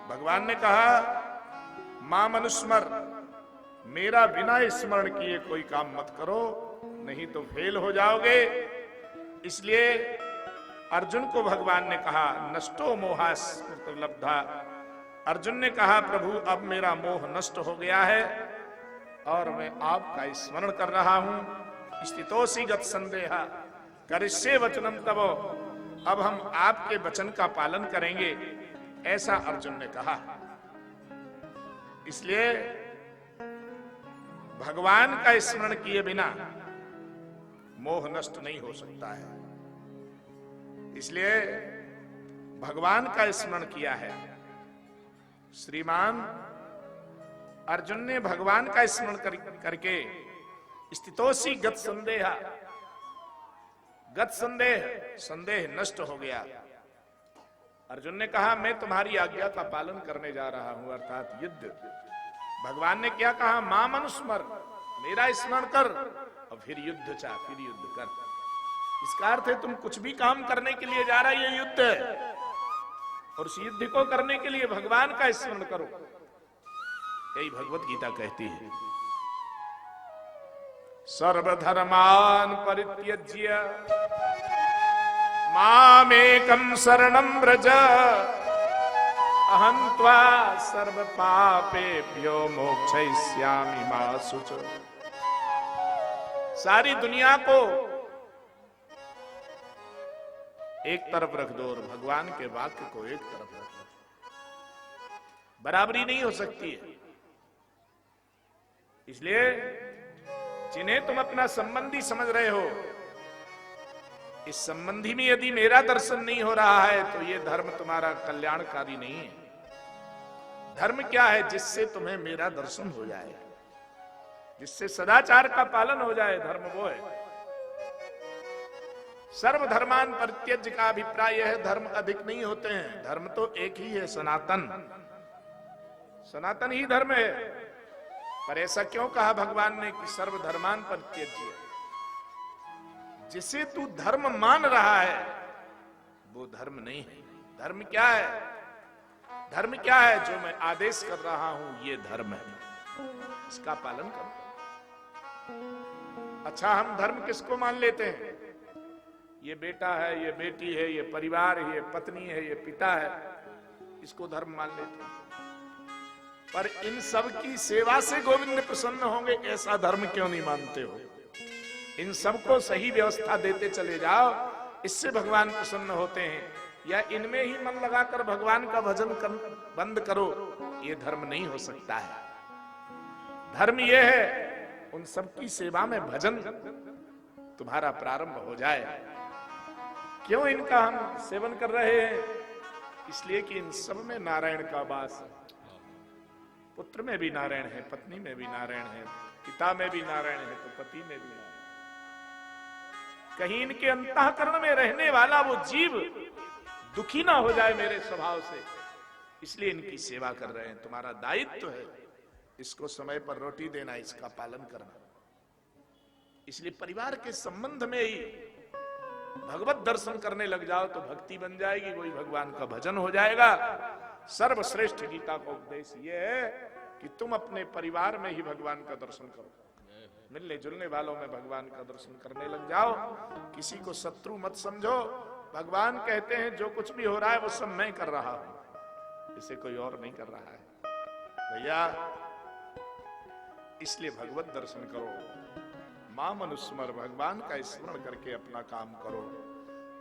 भगवान ने कहा मां मनुस्मर, मेरा बिना स्मरण किए कोई काम मत करो नहीं तो फेल हो जाओगे। इसलिए अर्जुन को भगवान ने कहा नष्टो मोहा स्मृति लब्धा। अर्जुन ने कहा प्रभु अब मेरा मोह नष्ट हो गया है और मैं आपका स्मरण कर रहा हूं। स्थितोसी गत संदेहा करिष्ये वचनम तवो, अब हम आपके वचन का पालन करेंगे, ऐसा अर्जुन ने कहा। इसलिए भगवान का स्मरण किए बिना मोह नष्ट नहीं हो सकता है। इसलिए भगवान का स्मरण किया है। श्रीमान अर्जुन ने भगवान का स्मरण करके स्थितोसी गत संदेहा, गत संदेह नष्ट हो गया। अर्जुन ने कहा मैं तुम्हारी आज्ञा का पालन करने जा रहा हूं, अर्थात युद्ध। भगवान ने क्या कहा मां मनुस्मर, मेरा स्मरण कर और फिर युद्ध चाह, फिर युद्ध कर। इसका अर्थ है तुम कुछ भी काम करने के लिए जा रही है युद्ध, और उस युद्ध को करने के लिए भगवान का स्मरण करो। यही भगवत गीता कहती है। सर्वधर्मान परित्यज्य मामेकं शरणं व्रज, अहं त्वा सर्व पापेभ्यो मोक्षयिष्यामि मा शुचो। सारी दुनिया को एक तरफ रख दो और भगवान के वाक्य को एक तरफ रख दो। बराबरी नहीं हो सकती है। इसलिए जिन्हें तुम अपना संबंधी समझ रहे हो, इस संबंधी में यदि मेरा दर्शन नहीं हो रहा है तो ये धर्म तुम्हारा कल्याणकारी नहीं है। धर्म क्या है? जिससे तुम्हें मेरा दर्शन हो जाए, जिससे सदाचार का पालन हो जाए, धर्म वो है। सर्वधर्मान परित्यज्य का अभिप्राय है धर्म अधिक नहीं होते हैं, धर्म तो एक ही है, सनातन। सनातन ही धर्म है। पर ऐसा क्यों कहा भगवान ने कि सर्वधर्मान परित्यज्य? जिसे तू धर्म मान रहा है वो धर्म नहीं है। धर्म क्या है? धर्म क्या है? जो मैं आदेश कर रहा हूं ये धर्म है, इसका पालन करो। अच्छा, हम धर्म किसको मान लेते हैं? ये बेटा है, ये बेटी है, ये परिवार है, ये पत्नी है, ये पिता है, इसको धर्म मान लेते हैं। पर इन सब की सेवा से गोविंद प्रसन्न होंगे, ऐसा धर्म क्यों नहीं मानते हो? इन सबको सही व्यवस्था देते चले जाओ, इससे भगवान प्रसन्न होते हैं। या इनमें ही मन लगाकर भगवान का भजन बंद करो, ये धर्म नहीं हो सकता है। धर्म ये है उन सबकी सेवा में भजन तुम्हारा प्रारंभ हो जाए। क्यों इनका हम सेवन कर रहे हैं? इसलिए कि इन सब में नारायण का वास है। पुत्र में भी नारायण है, पत्नी में भी नारायण है, पिता में भी नारायण है, तो पति में भी नारायण। कहीं इनके अंतःकरण में रहने वाला वो जीव दुखी ना हो जाए मेरे स्वभाव से, इसलिए इनकी सेवा कर रहे हैं। तुम्हारा दायित्व है इसको समय पर रोटी देना, इसका पालन करना। इसलिए परिवार के संबंध में ही भगवत दर्शन करने लग जाओ तो भक्ति बन जाएगी, वही भगवान का भजन हो जाएगा। सर्वश्रेष्ठ गीता का उपदेश ये है कि तुम अपने परिवार में ही भगवान का दर्शन करो। मिलने जुलने वालों में भगवान का दर्शन करने लग जाओ। किसी को शत्रु मत समझो। भगवान कहते हैं जो कुछ भी हो रहा है वो सब मैं कर रहा हूं, इसे कोई और नहीं कर रहा है भैया। इसलिए भगवत दर्शन करो, मां मनुस्मर, भगवान का स्मरण करके अपना काम करो।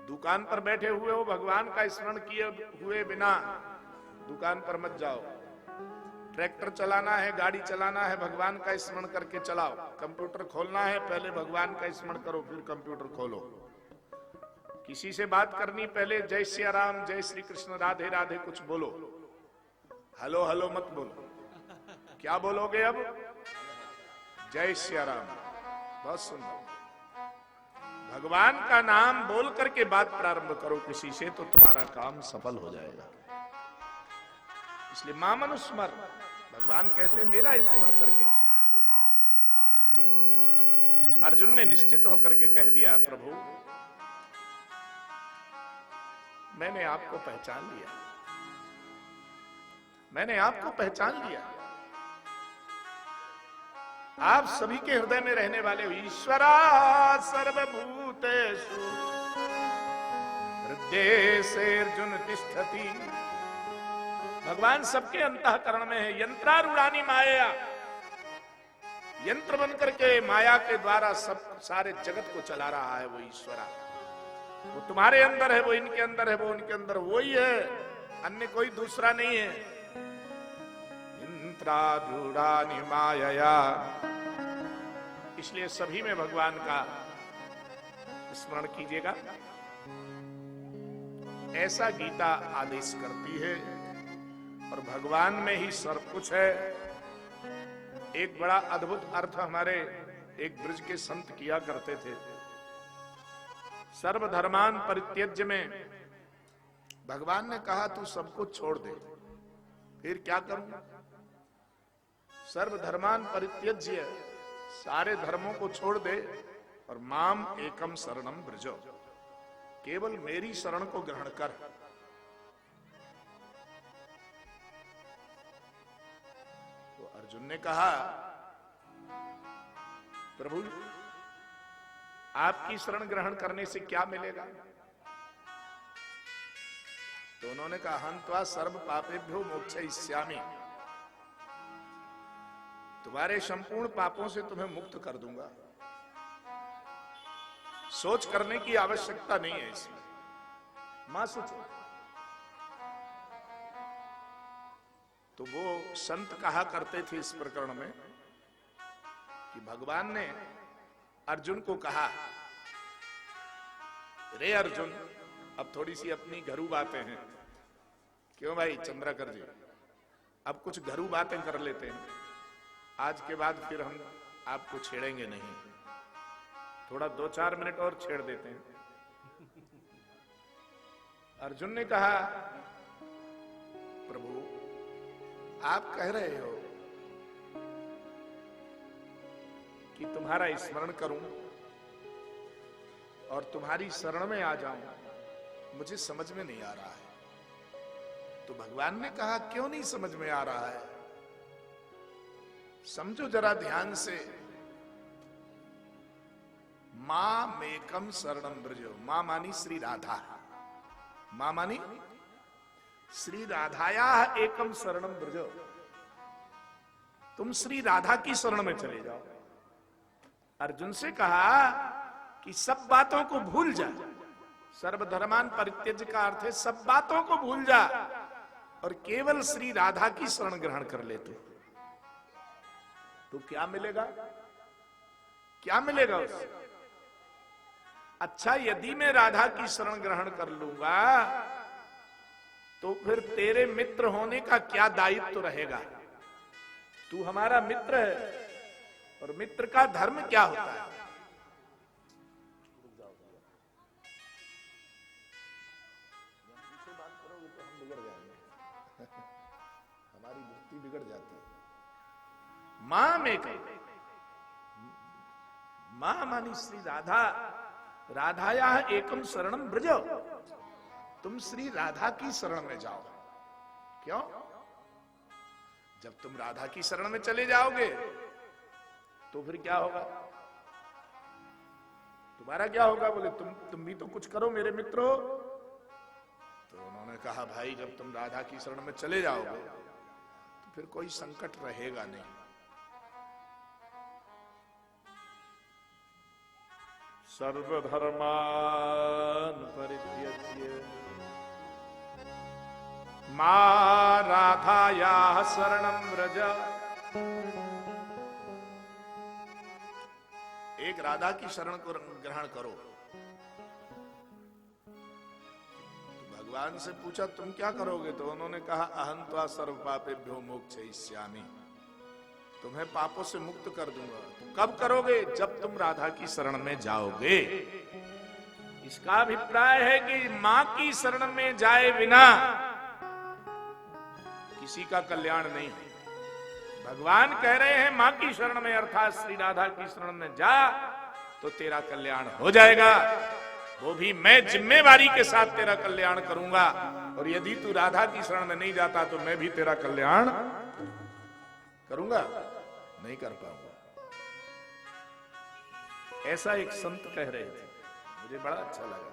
दुकान पर बैठे हुए हो, भगवान का स्मरण किए हुए बिना दुकान पर मत जाओ। ट्रैक्टर चलाना है, गाड़ी चलाना है, भगवान का स्मरण करके चलाओ। कंप्यूटर खोलना है, पहले भगवान का स्मरण करो, फिर कंप्यूटर खोलो। किसी से बात करनी, पहले जय श्री राम, जय श्री कृष्ण, राधे राधे कुछ बोलो। हेलो हेलो मत बोलो। क्या बोलोगे अब? जय श्री राम। बहुत सुंदर। भगवान का नाम बोल करके बात प्रारंभ करो किसी से, तो तुम्हारा काम सफल हो जाएगा। इसलिए मां मनुस्मर, भगवान कहते मेरा स्मरण करके। अर्जुन ने निश्चित होकर के कह दिया, प्रभु मैंने आपको पहचान लिया, मैंने आपको पहचान लिया। आप सभी के हृदय में रहने वाले हो। ईश्वरा सर्वभूतेषु हृदयेर्जुन तिष्ठति। भगवान सबके अंतःकरण में है। यंत्रारूढ़ानि माया, यंत्र बनकर के माया के द्वारा सब सारे जगत को चला रहा है वो ईश्वरा। वो तुम्हारे अंदर है, वो इनके अंदर है, वो उनके अंदर, वो ही है, अन्य कोई दूसरा नहीं है। यंत्रारूढ़ानि माया। इसलिए सभी में भगवान का स्मरण कीजिएगा। ऐसा गीता आदेश करती है और भगवान में ही सब कुछ है। एक बड़ा अद्भुत अर्थ हमारे एक ब्रज के संत किया करते थे। सर्वधर्मान परित्यज्य में भगवान ने कहा तू सब कुछ छोड़ दे। फिर क्या करूं? सर्वधर्मान परित्यज्य, सारे धर्मों को छोड़ दे और माम एकम शरणम ब्रजो, केवल मेरी शरण को ग्रहण कर। तो अर्जुन ने कहा प्रभु आपकी शरण ग्रहण करने से क्या मिलेगा? तो उन्होंने कहा हन्त्वा सर्व पापेभ्यो मोक्षयिष्यामि, तुम्हारे संपूर्ण पापों से तुम्हें मुक्त कर दूंगा। सोच करने की आवश्यकता नहीं है इसमें। मां सोचो, तो वो संत कहा करते थे इस प्रकरण में कि भगवान ने अर्जुन को कहा, रे अर्जुन, अब थोड़ी सी अपनी घरू बातें हैं। क्यों भाई चंद्राकर जी, अब कुछ घरू बातें कर लेते हैं, आज के बाद फिर हम आपको छेड़ेंगे नहीं, थोड़ा 2-4 मिनट और छेड़ देते हैं। अर्जुन ने कहा, प्रभु आप कह रहे हो कि तुम्हारा स्मरण करूं और तुम्हारी शरण में आ जाऊं, मुझे समझ में नहीं आ रहा है। तो भगवान ने कहा, क्यों नहीं समझ में आ रहा है? समझो जरा ध्यान से। मां मेकम शरणम ब्रजो, मां मानी श्री राधा, मां मानी श्री राधाया एकम शरणम ब्रजो, तुम श्री राधा की शरण में चले जाओ। अर्जुन से कहा कि सब बातों को भूल जा, सर्वधर्मान परित्यज्य का अर्थ है सब बातों को भूल जा और केवल श्री राधा की शरण ग्रहण कर ले। तो क्या मिलेगा? क्या मिलेगा उससे? अच्छा, यदि मैं राधा की शरण ग्रहण कर लूंगा तो फिर तेरे मित्र होने का क्या दायित्व रहेगा? तू हमारा मित्र है और मित्र का धर्म क्या होता है? हमारी वृत्ति बिगड़ जाती है। मां में कही, मां मानी श्री राधा, राधाया एकम शरणम ब्रजो, तुम श्री राधा की शरण में जाओ। क्यों? जब तुम राधा की शरण में चले जाओगे तो फिर क्या होगा? तुम्हारा क्या होगा? बोले तुम भी तो कुछ करो, मेरे मित्र हो। तो उन्होंने कहा, भाई जब तुम राधा की शरण में चले जाओगे तो फिर कोई संकट रहेगा नहीं। सर्वधर्मान परित्यज्य मां राधाया शरणं व्रज। एक राधा की शरण को ग्रहण करो। तो भगवान से पूछा, तुम क्या करोगे? तो उन्होंने कहा, अहं त्वा सर्व पापेभ्यो मोक्षयिष्यामि, तुम्हें पापों से मुक्त कर दूंगा। तो कब करोगे? जब तुम राधा की शरण में जाओगे। इसका अभिप्राय है कि मां की शरण में जाए बिना किसी का कल्याण नहीं है। भगवान कह रहे हैं, मां की शरण में अर्थात श्री राधा की शरण में जा तो तेरा कल्याण हो जाएगा, वो भी मैं जिम्मेवारी के साथ तेरा कल्याण करूंगा। और यदि तू राधा की शरण में नहीं जाता तो मैं भी तेरा कल्याण करूंगा, नहीं कर पाऊंगा। ऐसा एक संत कह रहे थे, मुझे बड़ा अच्छा लगा।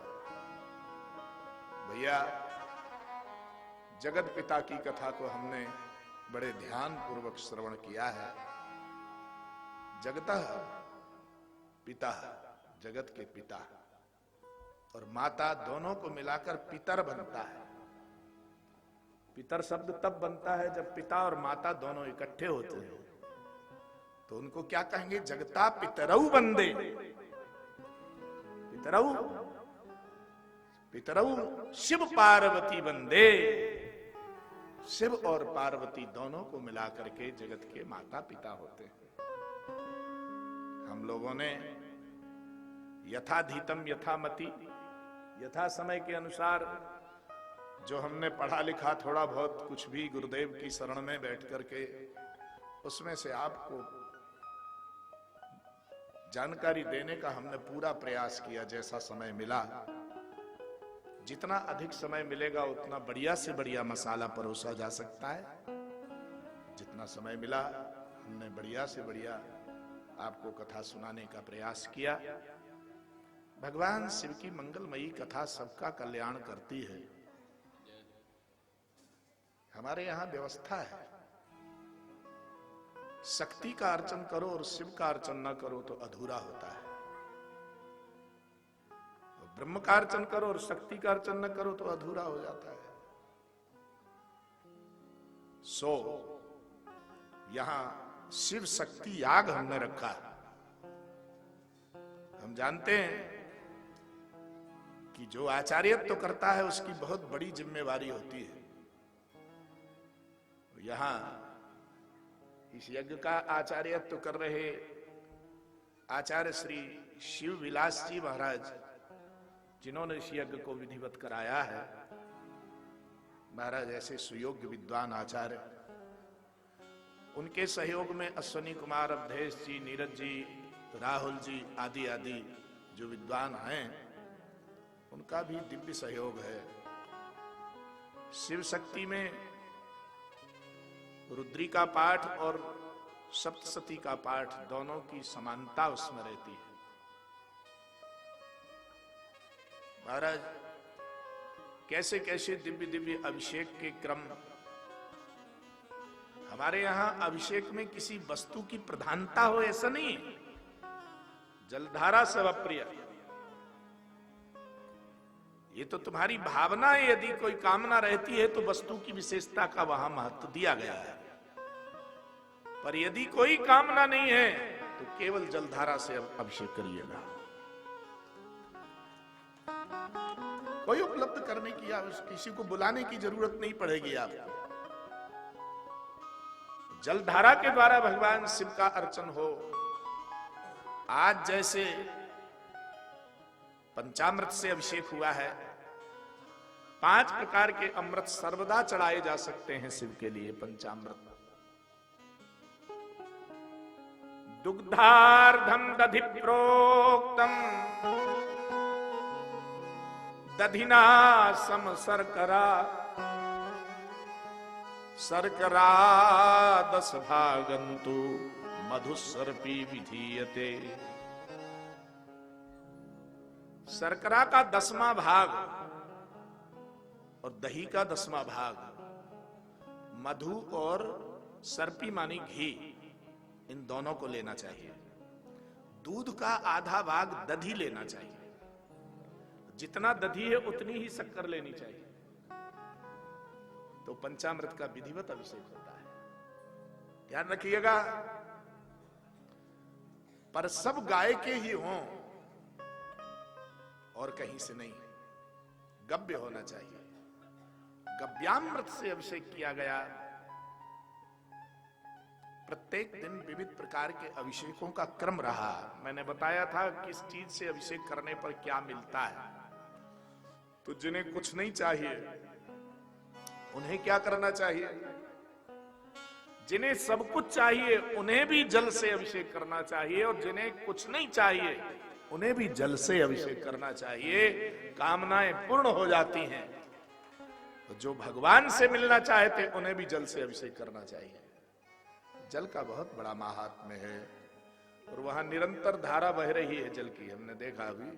भैया, जगत पिता की कथा को हमने बड़े ध्यान पूर्वक श्रवण किया है। जगतः पिता, जगत के पिता और माता दोनों को मिलाकर पितर बनता है। पितर शब्द तब बनता है जब पिता और माता दोनों इकट्ठे होते हैं। तो उनको क्या कहेंगे? जगता पितरऊ बंदे। पितरऊ, पितरऊ शिव पार्वती बंदे। शिव और पार्वती दोनों को मिलाकर के जगत के माता पिता होते हैं। हम लोगों ने यथाधीतम यथामति, यथा समय के अनुसार जो हमने पढ़ा लिखा थोड़ा बहुत कुछ भी गुरुदेव की शरण में बैठ करके उसमें से आपको जानकारी देने का हमने पूरा प्रयास किया। जैसा समय मिला, जितना अधिक समय मिलेगा उतना बढ़िया से बढ़िया मसाला परोसा जा सकता है। जितना समय मिला हमने बढ़िया से बढ़िया आपको कथा सुनाने का प्रयास किया। भगवान शिव की मंगलमयी कथा सबका कल्याण करती है। हमारे यहां व्यवस्था है, शक्ति का अर्चन करो और शिव का अर्चन न करो तो अधूरा होता है। ब्रह्म का अर्चन करो और शक्ति का अर्चन न करो तो अधूरा हो जाता है। सो यहां शिव शक्ति याग हमने रखा है। हम जानते हैं कि जो आचार्यत्व करता है उसकी बहुत बड़ी जिम्मेवारी होती है। यहां इस यज्ञ का आचार्यत्व कर रहे आचार्य श्री शिव विलास जी महाराज, जिन्होंने इस यज्ञ को विधिवत कराया है, महाराज ऐसे सुयोग्य विद्वान आचार्य, उनके सहयोग में अश्वनी कुमार, अवधेश जी, नीरज जी, राहुल जी आदि आदि जो विद्वान हैं, उनका भी दिव्य सहयोग है। शिव शक्ति में रुद्री का पाठ और सप्तशती का पाठ दोनों की समानता उसमें रहती है। महाराज कैसे कैसे दिव्य दिव्य अभिषेक के क्रम। हमारे यहां अभिषेक में किसी वस्तु की प्रधानता हो ऐसा नहीं है। जलधारा सर्वप्रिय, ये तो तुम्हारी भावना है। यदि कोई कामना रहती है तो वस्तु की विशेषता का वहां महत्व दिया गया है। पर यदि कोई कामना नहीं है तो केवल जलधारा से अभिषेक करिएगा। कोई उपलब्ध करने की या किसी को बुलाने की जरूरत नहीं पड़ेगी आपको। जलधारा के द्वारा भगवान शिव का अर्चन हो। आज जैसे पंचामृत से अभिषेक हुआ है, 5 प्रकार के अमृत सर्वदा चढ़ाए जा सकते हैं शिव के लिए। पंचामृत दुग्धार्धम दधि प्रोक्तम दधिना सम शर्करा शर्करा 10 भागंतु मधुसर्पी विधीयते। शर्करा का 10वां भाग और दही का 10वां भाग, मधु और सर्पी मानी घी, इन दोनों को लेना चाहिए। दूध का आधा भाग दधी लेना चाहिए। जितना दधी है उतनी ही शक्कर लेनी चाहिए। तो पंचामृत का विधिवत अभिषेक होता है। ध्यान रखिएगा, पर सब गाय के ही हों और कहीं से नहीं, गव्य होना चाहिए। गव्यामृत से अभिषेक किया गया। प्रत्येक दिन विविध प्रकार के अभिषेकों का क्रम रहा। मैंने बताया था किस चीज से अभिषेक करने पर क्या मिलता है। तो जिन्हें कुछ नहीं चाहिए उन्हें क्या करना चाहिए? जिन्हें सब कुछ चाहिए उन्हें भी जल से अभिषेक करना चाहिए, और जिन्हें कुछ नहीं चाहिए उन्हें भी जल से अभिषेक करना चाहिए। कामनाएं पूर्ण हो जाती हैं। तो जो भगवान से मिलना चाहते उन्हें भी जल से अभिषेक करना चाहिए। जल का बहुत बड़ा महात्म्य है, और वहां निरंतर धारा बह रही है जल की। हमने देखा अभी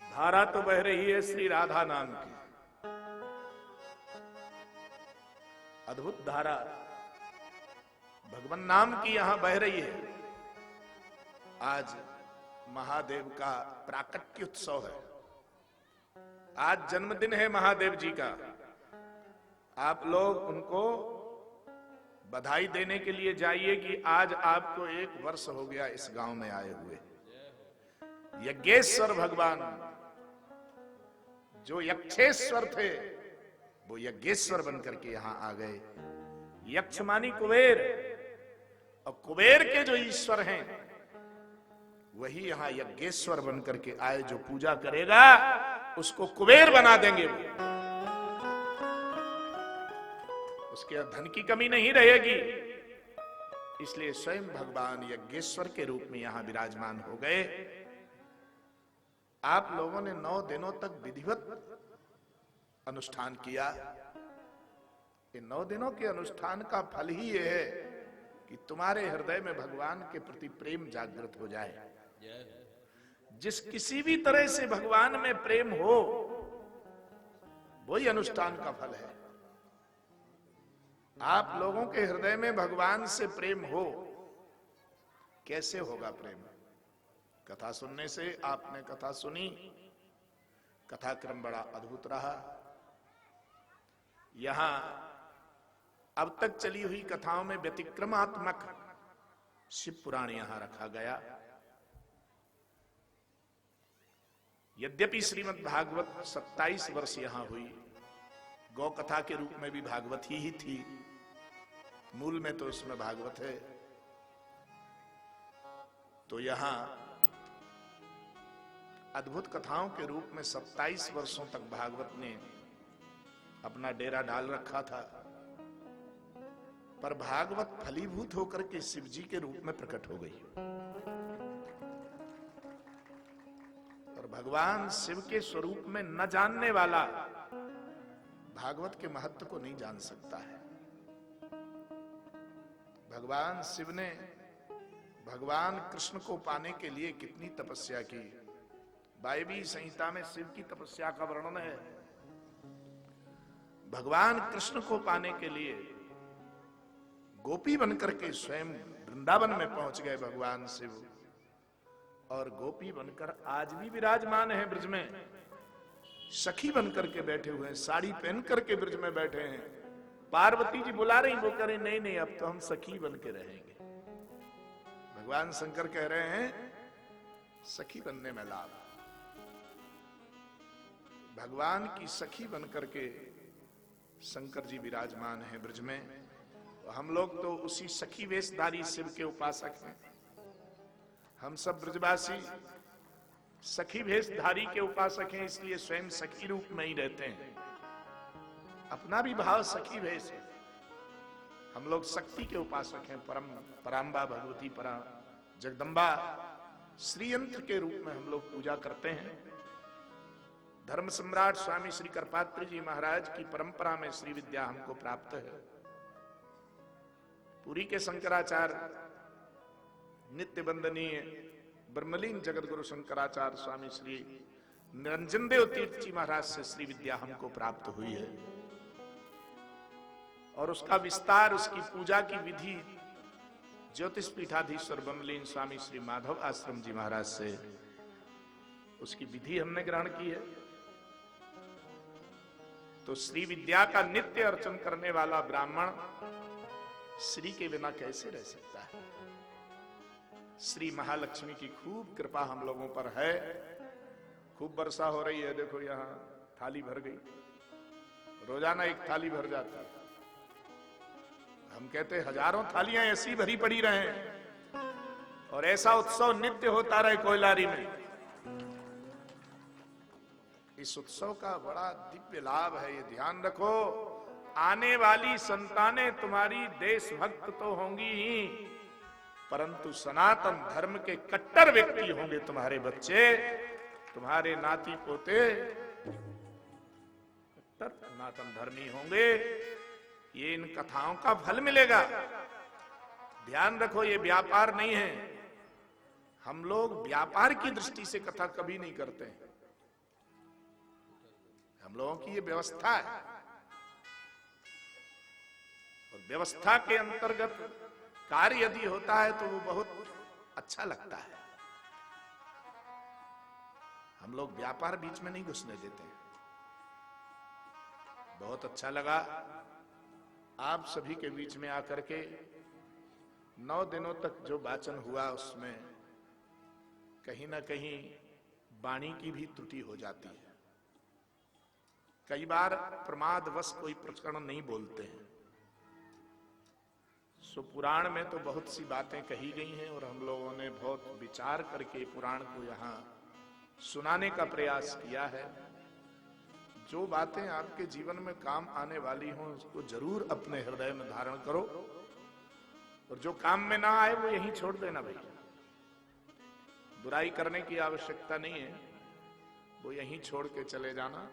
धारा तो बह रही है श्री राधा नाम की, अद्भुत धारा भगवान नाम की यहां बह रही है। आज महादेव का प्राकट्य उत्सव है। आज जन्मदिन है महादेव जी का। आप लोग उनको बधाई देने के लिए जाइए कि आज आपको 1 वर्ष हो गया इस गांव में आए हुए। यज्ञेश्वर भगवान जो यक्षेश्वर थे वो यज्ञेश्वर बनकर के यहां आ गए। यक्ष मानी कुबेर, और कुबेर के जो ईश्वर हैं वही यहां यज्ञेश्वर बनकर के आए। जो पूजा करेगा उसको कुबेर बना देंगे। उसके धन की कमी नहीं रहेगी। इसलिए स्वयं भगवान यज्ञेश्वर के रूप में यहां विराजमान हो गए। आप लोगों ने 9 दिनों तक विधिवत अनुष्ठान किया। ये 9 दिनों के अनुष्ठान का फल ही यह है कि तुम्हारे हृदय में भगवान के प्रति प्रेम जागृत हो जाए। जिस किसी भी तरह से भगवान में प्रेम हो वही अनुष्ठान का फल है। आप लोगों के हृदय में भगवान से प्रेम हो, कैसे होगा प्रेम? कथा सुनने से। आपने कथा सुनी, कथा क्रम बड़ा अद्भुत रहा। यहां अब तक चली हुई कथाओं में व्यतिक्रमात्मक शिव पुराण यहां रखा गया। यद्यपि श्रीमद् भागवत 27 वर्ष यहां हुई, गौ कथा के रूप में भी भागवत ही थी, मूल में तो उसमें भागवत है। तो यहां अद्भुत कथाओं के रूप में 27 वर्षों तक भागवत ने अपना डेरा डाल रखा था। पर भागवत फलीभूत होकर के शिव जी के रूप में प्रकट हो गई। और भगवान शिव के स्वरूप में न जानने वाला भागवत के महत्व को नहीं जान सकता है। भगवान शिव ने भगवान कृष्ण को पाने के लिए कितनी तपस्या की। वायवी संहिता में शिव की तपस्या का वर्णन है। भगवान कृष्ण को पाने के लिए गोपी बनकर के स्वयं वृंदावन में पहुंच गए भगवान शिव, और गोपी बनकर आज भी विराजमान है ब्रज में। सखी बनकर के बैठे हुए हैं, साड़ी पहन करके ब्रज में बैठे हैं। पार्वती जी बुला रही, वो कह रही नहीं नहीं, अब तो हम सखी बन के रहेंगे। भगवान शंकर कह रहे हैं सखी बनने में लाभ। भगवान की सखी बनकर के शंकर जी विराजमान हैं ब्रज में। हम लोग तो उसी सखी वेशधारी शिव के उपासक हैं। हम सब ब्रजवासी सखी वेशधारी के उपासक हैं, इसलिए स्वयं सखी रूप में ही रहते हैं। अपना भी भाव सखी वेश है। हम लोग शक्ति के उपासक हैं। पराम्बा भगवती परा जगदम्बा श्रीयंत्र के रूप में हम लोग पूजा करते हैं। धर्म सम्राट स्वामी श्री करपात्री जी महाराज की परंपरा में श्री विद्या हमको प्राप्त है। पुरी के शंकराचार्य नित्य वंदनीय ब्रह्मलीन जगत गुरु शंकराचार्य स्वामी श्री निरंजन देव तीर्थ जी महाराज से श्री विद्या हमको प्राप्त हुई है। और उसका विस्तार, उसकी पूजा की विधि ज्योतिष पीठाधीश्वर ब्रह्मलीन स्वामी श्री माधव आश्रम जी महाराज से उसकी विधि हमने ग्रहण की है। तो श्री विद्या का नित्य अर्चन करने वाला ब्राह्मण श्री के बिना कैसे रह सकता है। श्री महालक्ष्मी की खूब कृपा हम लोगों पर है। खूब वर्षा हो रही है, देखो यहां थाली भर गई। रोजाना एक थाली भर जाती है। हम कहते हजारों थालियां ऐसी भरी पड़ी रहे और ऐसा उत्सव नित्य होता रहे कोयलारी में। इस उत्सव का बड़ा दिव्य लाभ है, ये ध्यान रखो। आने वाली संतानें तुम्हारी देशभक्त तो होंगी ही, परंतु सनातन धर्म के कट्टर व्यक्ति होंगे तुम्हारे बच्चे, तुम्हारे नाती पोते कट्टर सनातन धर्मी होंगे। ये इन कथाओं का फल मिलेगा। ध्यान रखो, ये व्यापार नहीं है। हम लोग व्यापार की दृष्टि से कथा कभी नहीं करते हैं। हम लोगों की ये व्यवस्था है, और व्यवस्था के अंतर्गत कार्य यदि होता है तो वो बहुत अच्छा लगता है। हम लोग व्यापार बीच में नहीं घुसने देते। बहुत अच्छा लगा आप सभी के बीच में आकर के 9 दिनों तक जो वाचन हुआ, उसमें कहीं ना कहीं वाणी की भी त्रुटि हो जाती है। कई बार प्रमादवश कोई प्रकरण नहीं बोलते हैं। सो पुराण में तो बहुत सी बातें कही गई हैं और हम लोगों ने बहुत विचार करके पुराण को यहाँ सुनाने का प्रयास किया है। जो बातें आपके जीवन में काम आने वाली हों उसको जरूर अपने हृदय में धारण करो, और जो काम में ना आए वो यहीं छोड़ देना भाई। बुराई करने की आवश्यकता नहीं है, वो यहीं छोड़ के चले जाना।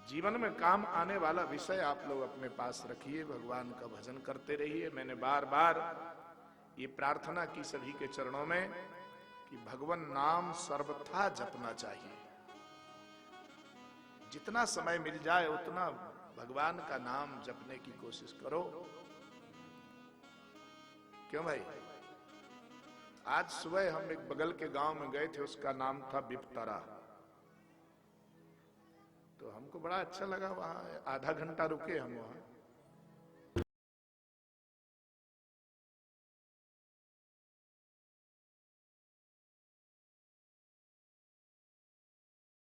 जीवन में काम आने वाला विषय आप लोग अपने पास रखिए, भगवान का भजन करते रहिए। मैंने बार बार ये प्रार्थना की सभी के चरणों में कि भगवान नाम सर्वथा जपना चाहिए। जितना समय मिल जाए उतना भगवान का नाम जपने की कोशिश करो। क्यों भाई? आज सुबह हम एक बगल के गांव में गए थे, उसका नाम था बिपतरा। तो हमको बड़ा अच्छा लगा, वहां आधा घंटा रुके हम वहां।